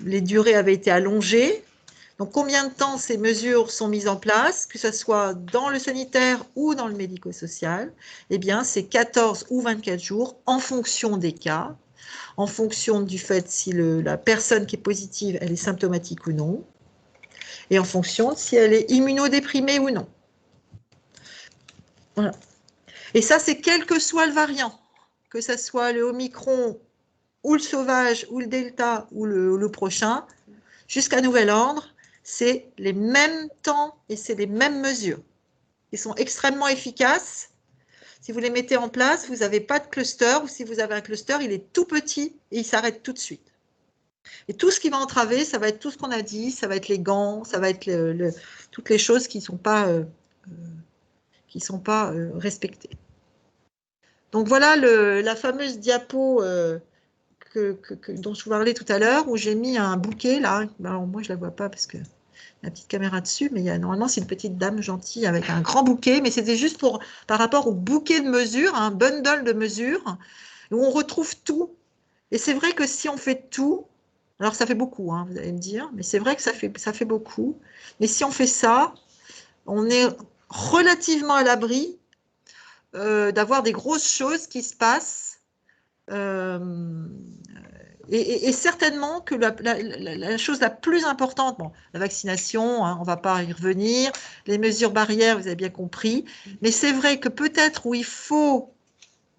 Les durées avaient été allongées. Donc, combien de temps ces mesures sont mises en place, que ce soit dans le sanitaire ou dans le médico-social? Eh bien, c'est 14 ou 24 jours en fonction des cas, en fonction du fait si la personne qui est positive, elle est symptomatique ou non, et en fonction de si elle est immunodéprimée ou non. Voilà. Et ça, c'est quel que soit le variant, que ce soit le Omicron ou le sauvage ou le Delta ou le prochain, jusqu'à nouvel ordre, c'est les mêmes temps et c'est les mêmes mesures. Ils sont extrêmement efficaces. Si vous les mettez en place, vous n'avez pas de cluster, ou si vous avez un cluster, il est tout petit et il s'arrête tout de suite. Et tout ce qui va entraver, ça va être tout ce qu'on a dit, ça va être les gants, ça va être toutes les choses qui ne sont pas, respectées. Donc voilà la fameuse diapo dont je vous parlais tout à l'heure, où j'ai mis un bouquet là. Alors moi je ne la vois pas parce que la petite caméra dessus, mais normalement c'est une petite dame gentille avec un grand bouquet, mais c'était juste par rapport au bouquet de mesures, un bundle de mesures, où on retrouve tout. Et c'est vrai que si on fait tout, alors ça fait beaucoup, hein, vous allez me dire, mais c'est vrai que ça fait beaucoup, mais si on fait ça, on est relativement à l'abri d'avoir des grosses choses qui se passent. Et certainement que la chose la plus importante, bon, la vaccination, hein, on ne va pas y revenir, les mesures barrières, vous avez bien compris, mais c'est vrai que peut-être où il faut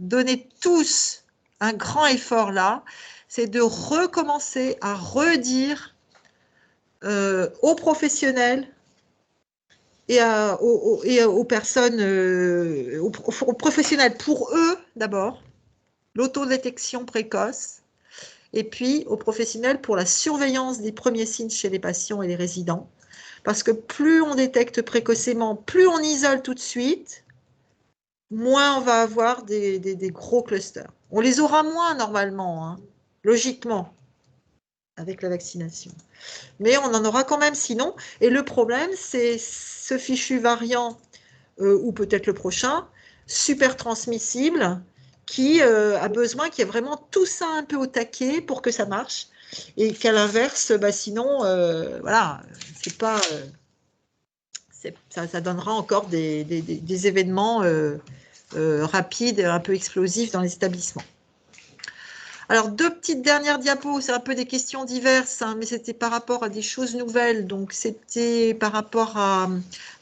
donner tous un grand effort là, c'est de recommencer à redire aux professionnels et aux personnes, aux professionnels pour eux d'abord, l'autodétection précoce, et puis aux professionnels pour la surveillance des premiers signes chez les patients et les résidents. Parce que plus on détecte précocement, plus on isole tout de suite, moins on va avoir des gros clusters. On les aura moins normalement, hein, logiquement, avec la vaccination. Mais on en aura quand même sinon. Et le problème, c'est ce fichu variant, ou peut-être le prochain, super transmissible, qui a besoin qu'il y ait vraiment tout ça un peu au taquet pour que ça marche. Et qu'à l'inverse, bah, sinon, voilà, c'est pas, ça donnera encore des événements rapides, un peu explosifs dans les établissements. Alors, deux petites dernières diapos, c'est un peu des questions diverses, hein, mais c'était par rapport à des choses nouvelles. Donc, c'était par rapport à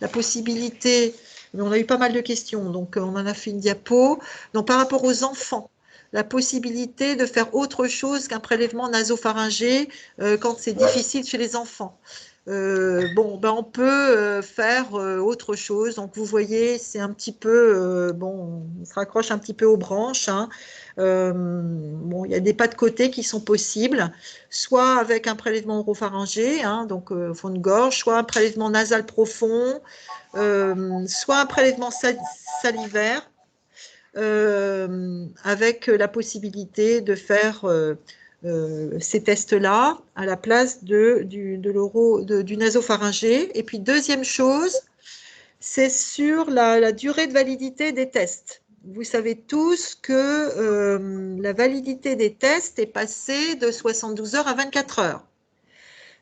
la possibilité, on a eu pas mal de questions, donc on en a fait une diapo. Donc, par rapport aux enfants, la possibilité de faire autre chose qu'un prélèvement nasopharyngé quand c'est difficile chez les enfants. Bon, ben on peut faire autre chose. Donc, vous voyez, c'est un petit peu, bon, on se raccroche un petit peu aux branches, hein. Bon, il y a des pas de côté qui sont possibles, soit avec un prélèvement oropharyngé, hein, donc fond de gorge, soit un prélèvement nasal profond, soit un prélèvement salivaire, avec la possibilité de faire ces tests-là à la place du nasopharyngé. Et puis, deuxième chose, c'est sur la durée de validité des tests. Vous savez tous que la validité des tests est passée de 72 heures à 24 heures.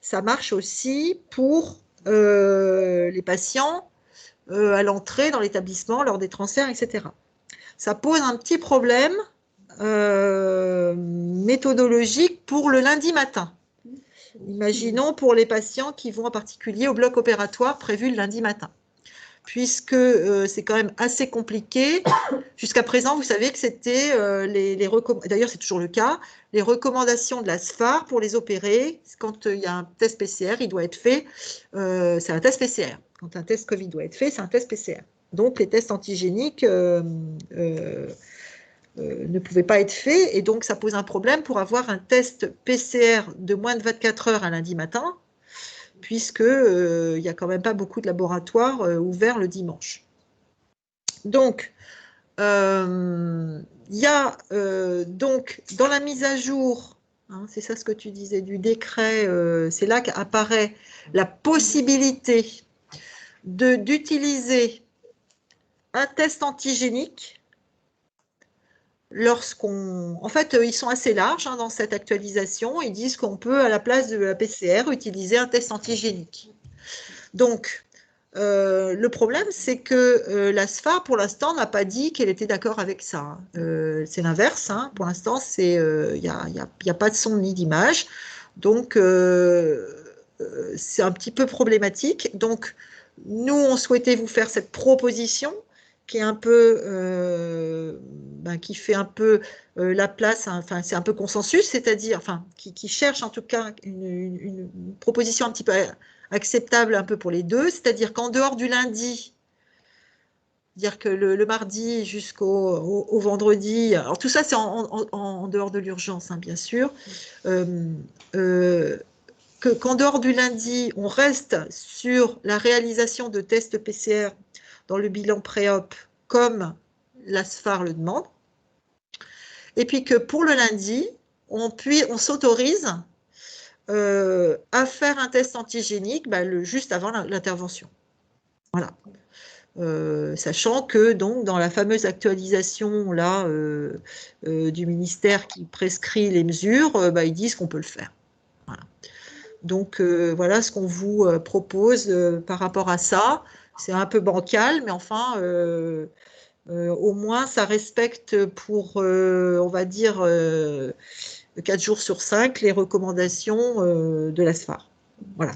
Ça marche aussi pour les patients à l'entrée dans l'établissement, lors des transferts, etc. Ça pose un petit problème méthodologique pour le lundi matin. Imaginons pour les patients qui vont en particulier au bloc opératoire prévu le lundi matin. Puisque c'est quand même assez compliqué. Jusqu'à présent, vous savez que c'était d'ailleurs c'est toujours le cas, les recommandations de la SPHAR pour les opérer, quand il y a un test PCR, il doit être fait, c'est un test PCR. Quand un test Covid doit être fait, c'est un test PCR. Donc les tests antigéniques ne pouvait pas être fait, et donc ça pose un problème pour avoir un test PCR de moins de 24 heures un lundi matin, puisque il n'y a quand même pas beaucoup de laboratoires ouverts le dimanche. Donc, il y a donc dans la mise à jour, hein, c'est ça ce que tu disais, du décret, c'est là qu'apparaît la possibilité d'utiliser un test antigénique lorsqu'on... En fait, ils sont assez larges hein, dans cette actualisation. Ils disent qu'on peut, à la place de la PCR, utiliser un test antigénique. Donc, le problème, c'est que la SFAR, pour l'instant, n'a pas dit qu'elle était d'accord avec ça. C'est l'inverse. Hein. Pour l'instant, il n'y a pas de son ni d'image. Donc, c'est un petit peu problématique. Donc, nous, on souhaitait vous faire cette proposition qui est un peu, qui fait un peu la place, hein, enfin, c'est un peu consensus, c'est-à-dire, enfin, qui cherche en tout cas une proposition un petit peu acceptable un peu pour les deux, c'est-à-dire qu'en dehors du lundi, dire que le mardi jusqu'au vendredi, alors tout ça c'est en dehors de l'urgence, hein, bien sûr, qu'en dehors du lundi, on reste sur la réalisation de tests PCR dans le bilan pré-op comme la SFAR le demande, et puis que pour le lundi, on s'autorise à faire un test antigénique juste avant l'intervention. Voilà. Sachant que donc dans la fameuse actualisation là, du ministère qui prescrit les mesures, ils disent qu'on peut le faire. Voilà. Donc voilà ce qu'on vous propose par rapport à ça. C'est un peu bancal, mais enfin, au moins ça respecte pour, on va dire, 4 jours sur 5, les recommandations de la SFAR. Voilà.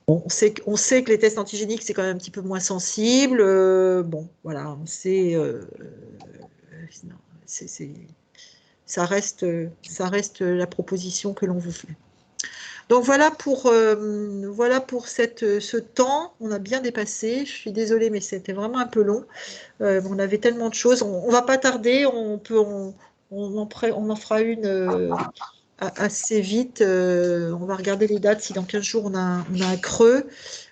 Bon, on sait que les tests antigéniques, c'est quand même un petit peu moins sensible. Bon, voilà, on sait. Ça reste la proposition que l'on vous fait. Donc voilà pour ce temps. On a bien dépassé. Je suis désolée, mais c'était vraiment un peu long. On avait tellement de choses. On ne va pas tarder. On en fera une assez vite. On va regarder les dates. Si dans 15 jours, on a un creux,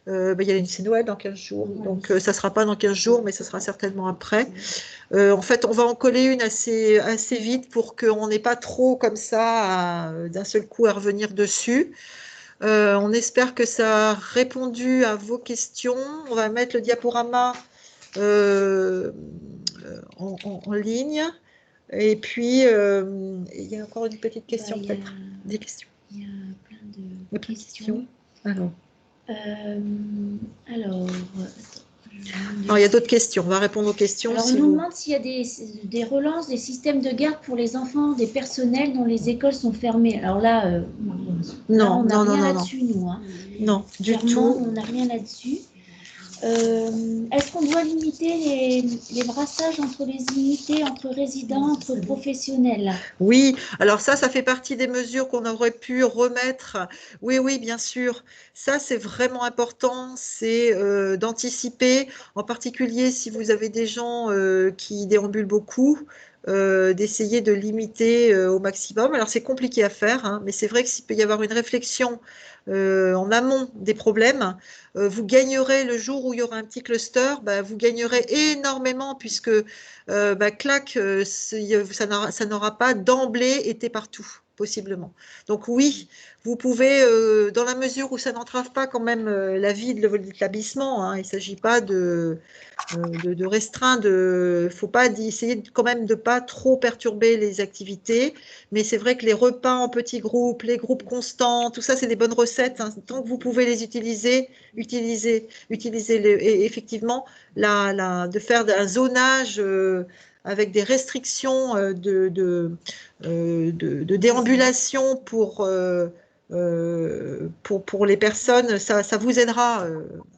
c'est Noël dans 15 jours. Donc, ça ne sera pas dans 15 jours, mais ça sera certainement après. En fait, on va en coller une assez vite pour qu'on n'ait pas trop comme ça d'un seul coup à revenir dessus. On espère que ça a répondu à vos questions. On va mettre le diaporama en ligne. Et puis, il y a encore une petite question, peut-être. Des questions. Il y a plein de questions. Alors, attends, il y a d'autres questions. On va répondre aux questions. Alors, on nous demande s'il y a des relances des systèmes de garde pour les enfants des personnels dont les écoles sont fermées. Alors là, on n'a rien là-dessus, nous. Hein. Non, du Clairement, tout. on n'a rien là-dessus. Est-ce qu'on doit limiter les brassages entre les unités, entre résidents, entre professionnels? Oui, alors ça fait partie des mesures qu'on aurait pu remettre. Oui, bien sûr. Ça, c'est vraiment important, c'est d'anticiper, en particulier si vous avez des gens qui déambulent beaucoup, d'essayer de limiter au maximum. Alors, c'est compliqué à faire, hein, mais c'est vrai que s'il peut y avoir une réflexion en amont des problèmes, vous gagnerez le jour où il y aura un petit cluster, vous gagnerez énormément puisque clac, ça n'aura pas d'emblée été partout, possiblement. Donc oui, vous pouvez, dans la mesure où ça n'entrave pas quand même la vie de l'établissement, hein, il ne s'agit pas de restreindre, il ne faut pas essayer quand même de ne pas trop perturber les activités, mais c'est vrai que les repas en petits groupes, les groupes constants, tout ça, c'est des bonnes recettes, hein. Tant que vous pouvez les utiliser, utilisez-les. Et effectivement, de faire un zonage avec des restrictions de déambulation pour les personnes, ça vous aidera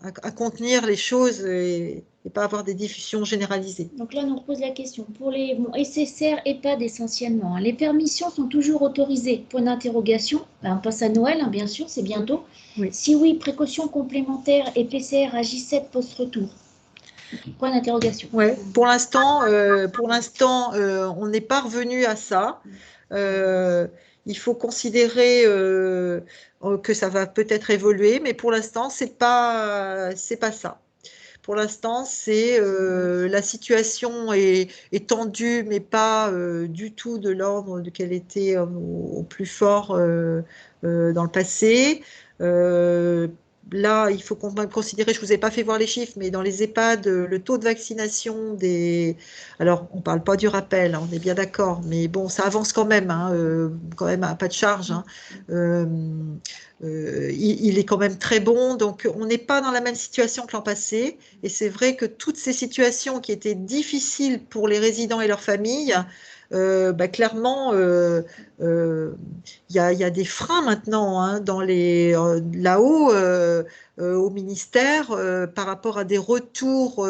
à contenir les choses et pas avoir des diffusions généralisées. Donc là, on nous repose la question. Pour les SSR, EHPAD essentiellement, hein, les permissions sont toujours autorisées? Point d'interrogation. On passe à Noël, hein, bien sûr, c'est bientôt. Oui. Si oui, précautions complémentaires et PCR à J7 post-retour. Point d'interrogation. Ouais. Pour l'instant, on n'est pas revenu à ça. Il faut considérer que ça va peut-être évoluer, mais pour l'instant, c'est pas ça. Pour l'instant, la situation est tendue, mais pas du tout de l'ordre qu'elle était au plus fort dans le passé. Là, il faut considérer, je ne vous ai pas fait voir les chiffres, mais dans les EHPAD, le taux de vaccination Alors, on ne parle pas du rappel, hein, on est bien d'accord, mais bon, ça avance quand même à pas de charge. Hein. Il est quand même très bon, donc on n'est pas dans la même situation que l'an passé. Et c'est vrai que toutes ces situations qui étaient difficiles pour les résidents et leurs familles, clairement, il y a des freins maintenant hein, là-haut au ministère par rapport à des retours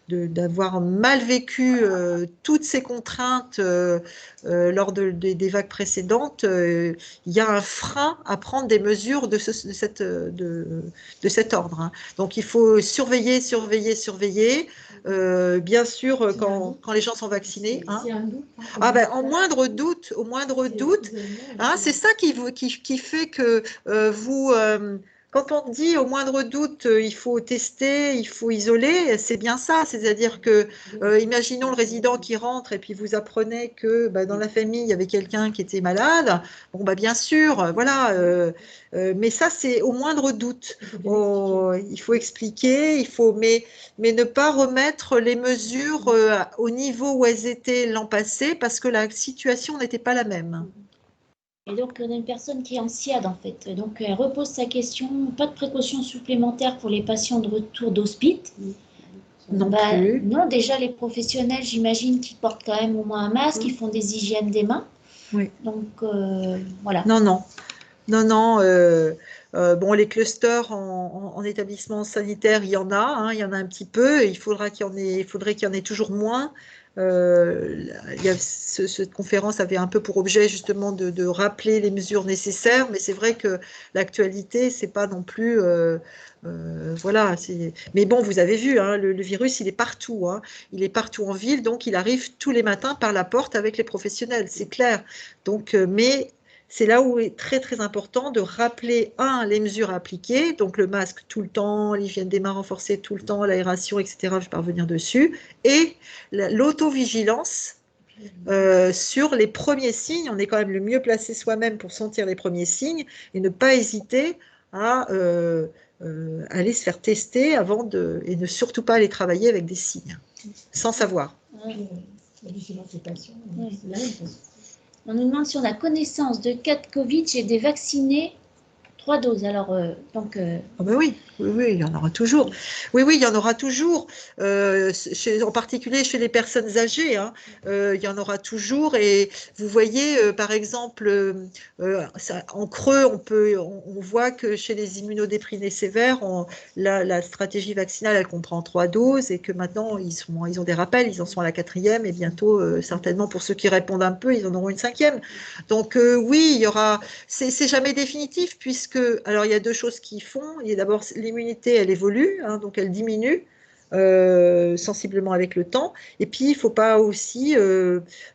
d'avoir mal vécu toutes ces contraintes lors des vagues précédentes. Il y a un frein à prendre des mesures de cet ordre. Hein. Donc il faut surveiller, surveiller, surveiller. Bien sûr, quand les gens sont vaccinés. Hein. Ah ben, au moindre doute, hein, c'est ça qui fait que quand on dit au moindre doute, il faut tester, il faut isoler, c'est bien ça. C'est-à-dire que, imaginons le résident qui rentre et puis vous apprenez que dans la famille, il y avait quelqu'un qui était malade. Bon, bien sûr, voilà. Mais ça, c'est au moindre doute. Il faut expliquer, mais ne pas remettre les mesures au niveau où elles étaient l'an passé parce que la situation n'était pas la même. Et donc, on a une personne qui est en SIAD, en fait. Donc, elle repose sa question. Pas de précautions supplémentaires pour les patients de retour d'hospice. Non plus. Non, déjà, les professionnels, j'imagine qu'ils portent quand même au moins un masque, ils font des hygiènes des mains. Oui. Donc, voilà. Non. Bon, les clusters en établissement sanitaire, il y en a un petit peu. Il faudrait qu'il y en ait toujours moins. Cette conférence avait un peu pour objet justement de rappeler les mesures nécessaires, mais c'est vrai que l'actualité, c'est pas non plus. Voilà. Mais bon, vous avez vu, hein, le virus, il est partout. Hein. Il est partout en ville, donc il arrive tous les matins par la porte avec les professionnels, c'est clair. Donc, mais c'est là où il est très très important de rappeler, les mesures à appliquer, donc le masque tout le temps, l'hygiène des mains renforcée tout le temps, l'aération, etc. Je ne vais pas revenir dessus, et l'autovigilance sur les premiers signes. On est quand même le mieux placé soi-même pour sentir les premiers signes et ne pas hésiter à aller se faire tester et ne surtout pas aller travailler avec des signes, sans savoir. La vigilance des patients, Oui. c'est la même chose. On nous demande si on a connaissance de cas de Covid chez des vaccinés 3 doses. Alors, Ah ben oui, il y en aura toujours. Oui, il y en aura toujours. En particulier chez les personnes âgées, hein, il y en aura toujours. Et vous voyez, par exemple, en creux, on voit que chez les immunodéprimés sévères, la stratégie vaccinale, elle comprend 3 doses et que maintenant, ils ont des rappels, ils en sont à la 4e et bientôt, certainement, pour ceux qui répondent un peu, ils en auront une 5e. Donc, oui, il y aura. C'est jamais définitif puisque, alors il y a 2 choses qui font. Il y a d'abord l'immunité, elle évolue, hein, donc elle diminue sensiblement avec le temps. Et puis il ne faut pas aussi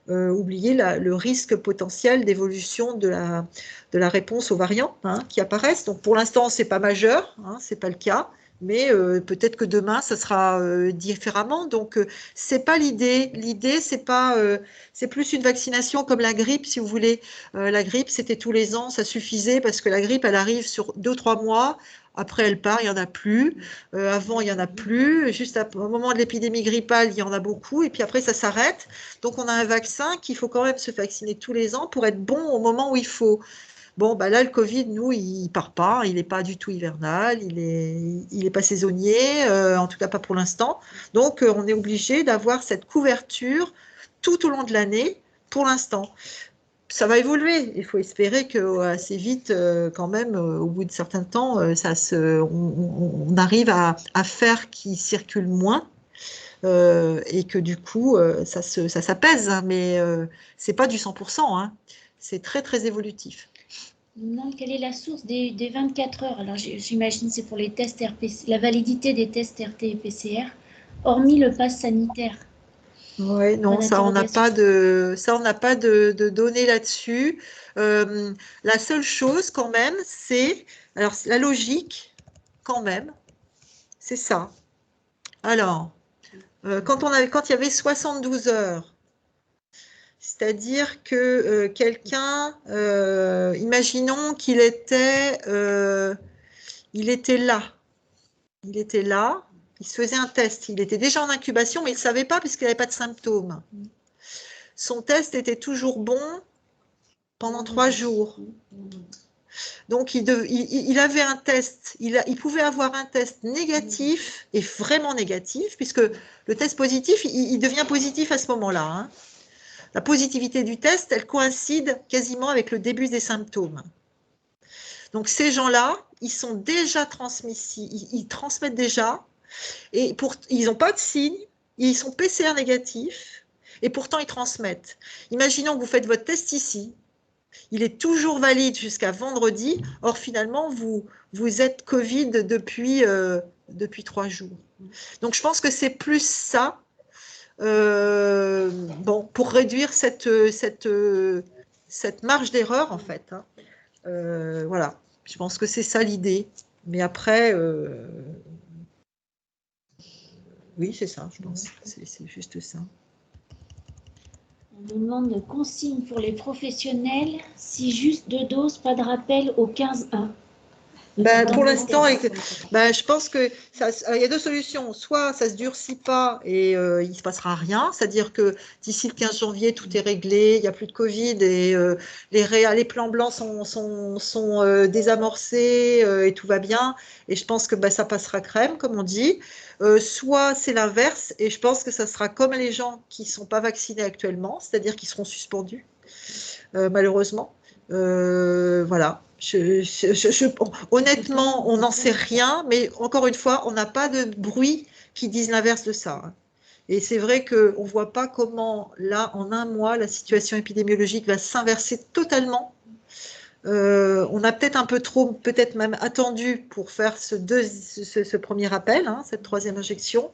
oublier le risque potentiel d'évolution de la réponse aux variants qui apparaissent. Donc pour l'instant, c'est pas majeur, c'est pas le cas. Mais peut-être que demain, ça sera différemment. Donc, c'est pas l'idée. L'idée, c'est plus une vaccination comme la grippe, si vous voulez. La grippe, c'était tous les ans, ça suffisait parce que la grippe, elle arrive sur 2-3 mois. Après, elle part, il n'y en a plus. Avant, il n'y en a plus. Juste au moment de l'épidémie grippale, il y en a beaucoup. Et puis après, ça s'arrête. Donc, on a un vaccin qu'il faut quand même se vacciner tous les ans pour être bon au moment où il faut. Bon, là, le Covid, nous, il ne part pas, il n'est pas du tout hivernal, il est pas saisonnier, en tout cas pas pour l'instant. Donc, on est obligé d'avoir cette couverture tout au long de l'année pour l'instant. Ça va évoluer, il faut espérer que assez vite, quand même, au bout de certains temps, on arrive à faire qu'il circule moins. Et que du coup, ça s'apaise, hein, mais c'est pas du 100%, hein. C'est très, très évolutif. Il me demande quelle est la source des 24 heures. Alors, j'imagine c'est pour les tests RPC, la validité des tests RT et PCR, hormis le pass sanitaire. Oui, non, ça, on n'a pas de données là-dessus. La seule chose, quand même, c'est, alors, la logique, quand même, c'est ça. Alors, quand il y avait 72 heures, c'est-à-dire que quelqu'un, imaginons qu'il était là, il se faisait un test, il était déjà en incubation, mais il ne savait pas puisqu'il n'avait pas de symptômes. Son test était toujours bon pendant 3 jours. Donc, il avait un test, il pouvait avoir un test négatif et vraiment négatif, puisque le test positif, il devient positif à ce moment-là, hein. La positivité du test, elle coïncide quasiment avec le début des symptômes. Donc, ces gens-là, ils sont déjà transmis, ils transmettent déjà, et ils n'ont pas de signes, ils sont PCR négatifs, et pourtant ils transmettent. Imaginons que vous faites votre test ici, il est toujours valide jusqu'à vendredi, or finalement, vous êtes Covid depuis 3 jours. Donc, je pense que c'est plus ça, bon, pour réduire cette marge d'erreur, en fait, hein. Voilà, je pense que c'est ça l'idée. Mais après, oui, c'est ça, je pense. C'est juste ça. On nous demande de consignes pour les professionnels, si juste 2 doses, pas de rappel au 15-1. Pour l'instant, je pense que il y a 2 solutions. Soit ça ne se durcit pas et il ne se passera rien, c'est-à-dire que d'ici le 15 janvier, tout est réglé, il n'y a plus de Covid et les plans blancs sont désamorcés et tout va bien. Et je pense que ça passera crème, comme on dit. Soit c'est l'inverse et je pense que ça sera comme les gens qui ne sont pas vaccinés actuellement, c'est-à-dire qu'ils seront suspendus, malheureusement. Voilà. Honnêtement, on n'en sait rien, mais encore une fois, on n'a pas de bruit qui dise l'inverse de ça, hein. Et c'est vrai qu'on ne voit pas comment, là, en un mois, la situation épidémiologique va s'inverser totalement. On a peut-être un peu trop, peut-être même attendu pour faire ce premier appel, hein, cette 3e injection,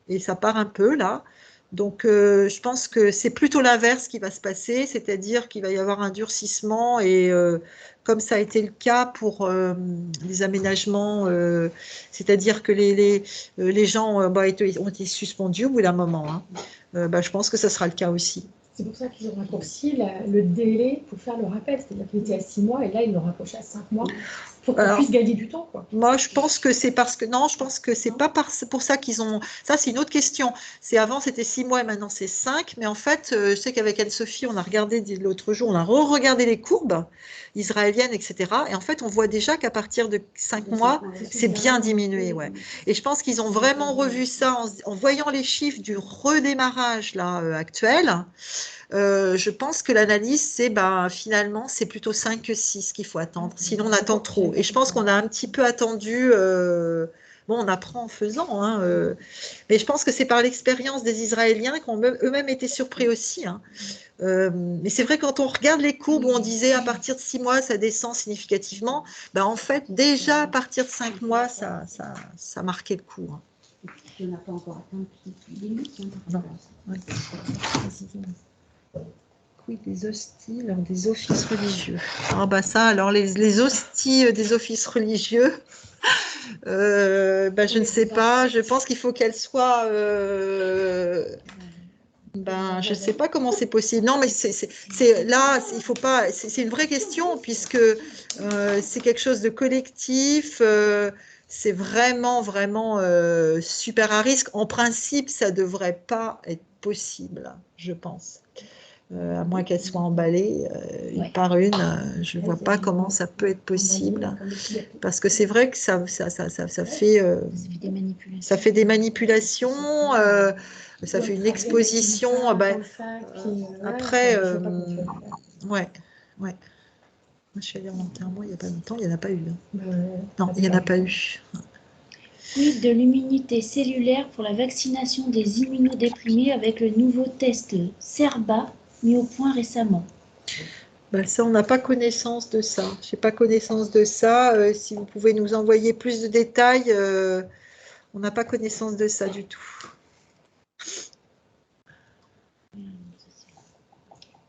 et ça part un peu là. Donc, je pense que c'est plutôt l'inverse qui va se passer, c'est-à-dire qu'il va y avoir un durcissement et comme ça a été le cas pour les aménagements, c'est-à-dire que les gens ont été suspendus au bout d'un moment, hein. Je pense que ça sera le cas aussi. C'est pour ça qu'ils ont raccourci le délai pour faire le rappel, c'est-à-dire qu'il était à 6 mois et là, ils l'ont rapproché à 5 mois pour qu'on puisse gagner du temps, quoi. Moi, je pense que c'est parce que non, je pense que c'est pas pour ça qu'ils ont. Ça, c'est une autre question. C'est avant, c'était 6 mois et maintenant c'est 5. Mais en fait, je sais qu'avec Anne-Sophie, on a regardé l'autre jour, on a re-regardé les courbes israéliennes, etc. Et en fait, on voit déjà qu'à partir de 5 mois, c'est bien diminué, ouais. Et je pense qu'ils ont vraiment revu ça en voyant les chiffres du redémarrage là actuel. Je pense que l'analyse, c'est finalement, c'est plutôt 5 que 6 qu'il faut attendre. Sinon, on attend trop. Et je pense qu'on a un petit peu attendu. Bon, on apprend en faisant, hein, mais je pense que c'est par l'expérience des Israéliens qui ont eux-mêmes été surpris aussi, hein. Mais c'est vrai, quand on regarde les courbes où on disait à partir de 6 mois, ça descend significativement, en fait, déjà à partir de 5 mois, ça marquait le coup, hein. On n'a pas encore atteint les limites. Non. Ouais. Oui, des hosties lors des offices religieux. Alors les hosties des offices religieux, je ne sais pas. Je pense qu'il faut qu'elles soient. Je ne sais pas comment c'est possible. Non, mais là, il faut pas. C'est une vraie question puisque c'est quelque chose de collectif. C'est vraiment, vraiment super à risque. En principe, ça ne devrait pas être possible, je pense. À moins qu'elle soit emballée une par une, je ne vois pas comment ça peut être possible. Parce que c'est vrai que ça fait des manipulations, ça fait une exposition. Après, ouais. Moi, je suis allée en enterrement il n'y a pas longtemps, il n'y en a pas eu. Non, il n'y en a pas eu. Quid de l'immunité cellulaire pour la vaccination des immunodéprimés avec le nouveau test CERBA mis au point récemment? Ben, ça, on n'a pas connaissance de ça. Je n'ai pas connaissance de ça. Si vous pouvez nous envoyer plus de détails, on n'a pas connaissance de ça du tout.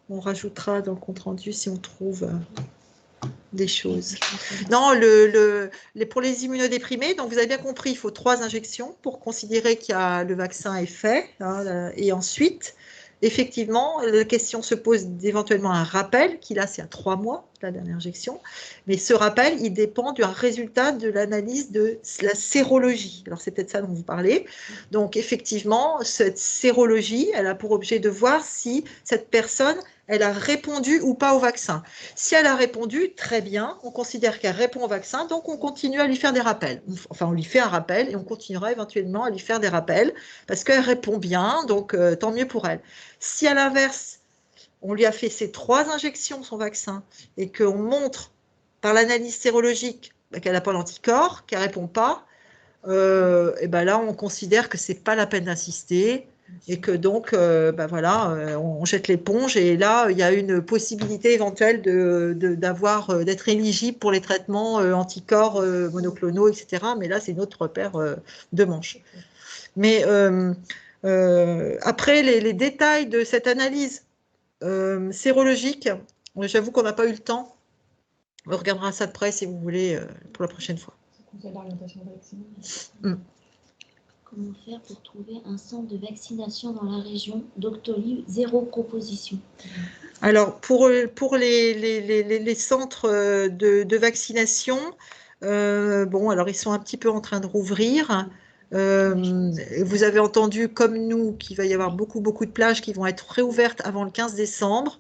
On rajoutera dans le compte-rendu si on trouve des choses. Non, pour les immunodéprimés, donc vous avez bien compris, il faut 3 injections pour considérer que le vaccin est fait. Hein, et ensuite, effectivement, la question se pose d'éventuellement un rappel, qui là, c'est à 3 mois, la dernière injection. Mais ce rappel, il dépend du résultat de l'analyse de la sérologie. Alors, c'est peut-être ça dont vous parlez. Donc, effectivement, cette sérologie, elle a pour objet de voir si cette personne, elle a répondu ou pas au vaccin. Si elle a répondu, très bien, on considère qu'elle répond au vaccin, donc on continue à lui faire des rappels. Enfin, on lui fait un rappel et on continuera éventuellement à lui faire des rappels parce qu'elle répond bien, donc tant mieux pour elle. Si à l'inverse, on lui a fait ces 3 injections, son vaccin, et qu'on montre par l'analyse sérologique qu'elle n'a pas l'anticorps, qu'elle ne répond pas, et ben là, on considère que ce n'est pas la peine d'insister et que donc, voilà, on jette l'éponge et là, il y a une possibilité éventuelle d'être éligible pour les traitements anticorps monoclonaux, etc. Mais là, c'est notre repère de manche. Mais après, les détails de cette analyse sérologique, j'avoue qu'on n'a pas eu le temps. On regardera ça de près si vous voulez pour la prochaine fois. Comment faire pour trouver un centre de vaccination dans la région? Doctolib, 0 proposition. Alors, pour les centres de vaccination, bon, alors ils sont un petit peu en train de rouvrir. Vous avez entendu, comme nous, qu'il va y avoir beaucoup de plages qui vont être réouvertes avant le 15 décembre.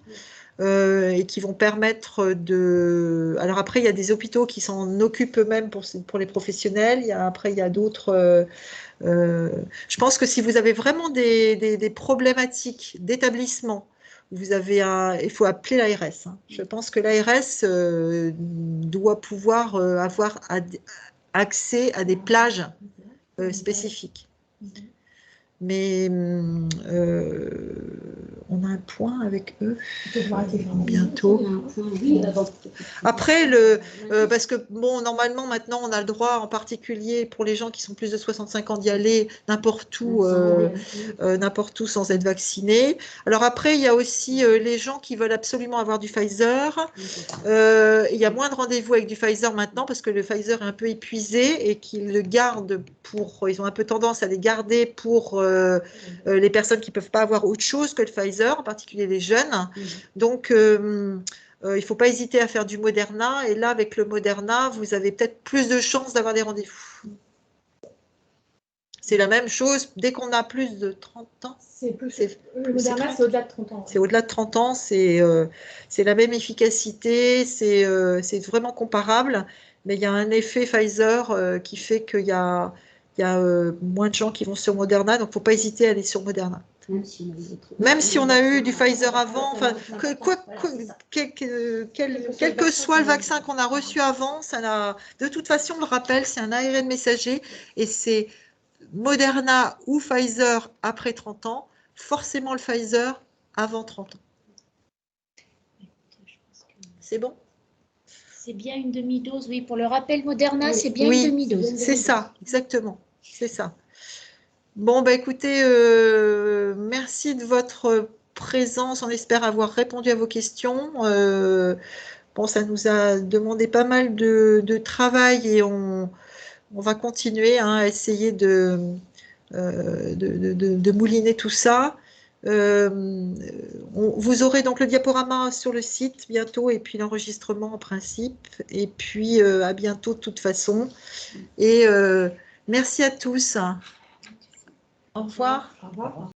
Et qui vont permettre de... Alors après, il y a des hôpitaux qui s'en occupent eux-mêmes pour les professionnels. Après, il y a d'autres... je pense que si vous avez vraiment des problématiques d'établissement, il faut appeler l'ARS. Hein. Je pense que l'ARS doit pouvoir avoir accès à des plages spécifiques. Mais on a un point avec eux bientôt. Après, parce que bon, normalement, maintenant, on a le droit, en particulier pour les gens qui sont plus de 65 ans, d'y aller n'importe où sans être vaccinés. Alors après, il y a aussi les gens qui veulent absolument avoir du Pfizer. Il y a moins de rendez-vous avec du Pfizer maintenant parce que le Pfizer est un peu épuisé et qu'ils le gardent ils ont un peu tendance à les garder pour les personnes qui ne peuvent pas avoir autre chose que le Pfizer, en particulier les jeunes. Donc, il ne faut pas hésiter à faire du Moderna. Et là, avec le Moderna, vous avez peut-être plus de chances d'avoir des rendez-vous. C'est la même chose dès qu'on a plus de 30 ans. Le Moderna, c'est au-delà de 30 ans. C'est au-delà de 30 ans, c'est la même efficacité, c'est vraiment comparable, mais il y a un effet Pfizer qui fait qu'il y a moins de gens qui vont sur Moderna, donc il ne faut pas hésiter à aller sur Moderna. Même si on a eu du Pfizer avant, quel que soit le vaccin qu'on a reçu avant, de toute façon, on le rappelle, c'est un ARN messager et c'est Moderna ou Pfizer après 30 ans, forcément le Pfizer avant 30 ans. C'est bon? C'est bien une demi-dose, oui. Pour le rappel Moderna, c'est bien une demi-dose. C'est ça, exactement. C'est ça. Bon, écoutez, merci de votre présence. On espère avoir répondu à vos questions. Bon, ça nous a demandé pas mal de travail et on va continuer à essayer de mouliner tout ça. Vous aurez donc le diaporama sur le site bientôt et puis l'enregistrement en principe. Et puis à bientôt de toute façon. Et merci à tous. Au revoir. Au revoir.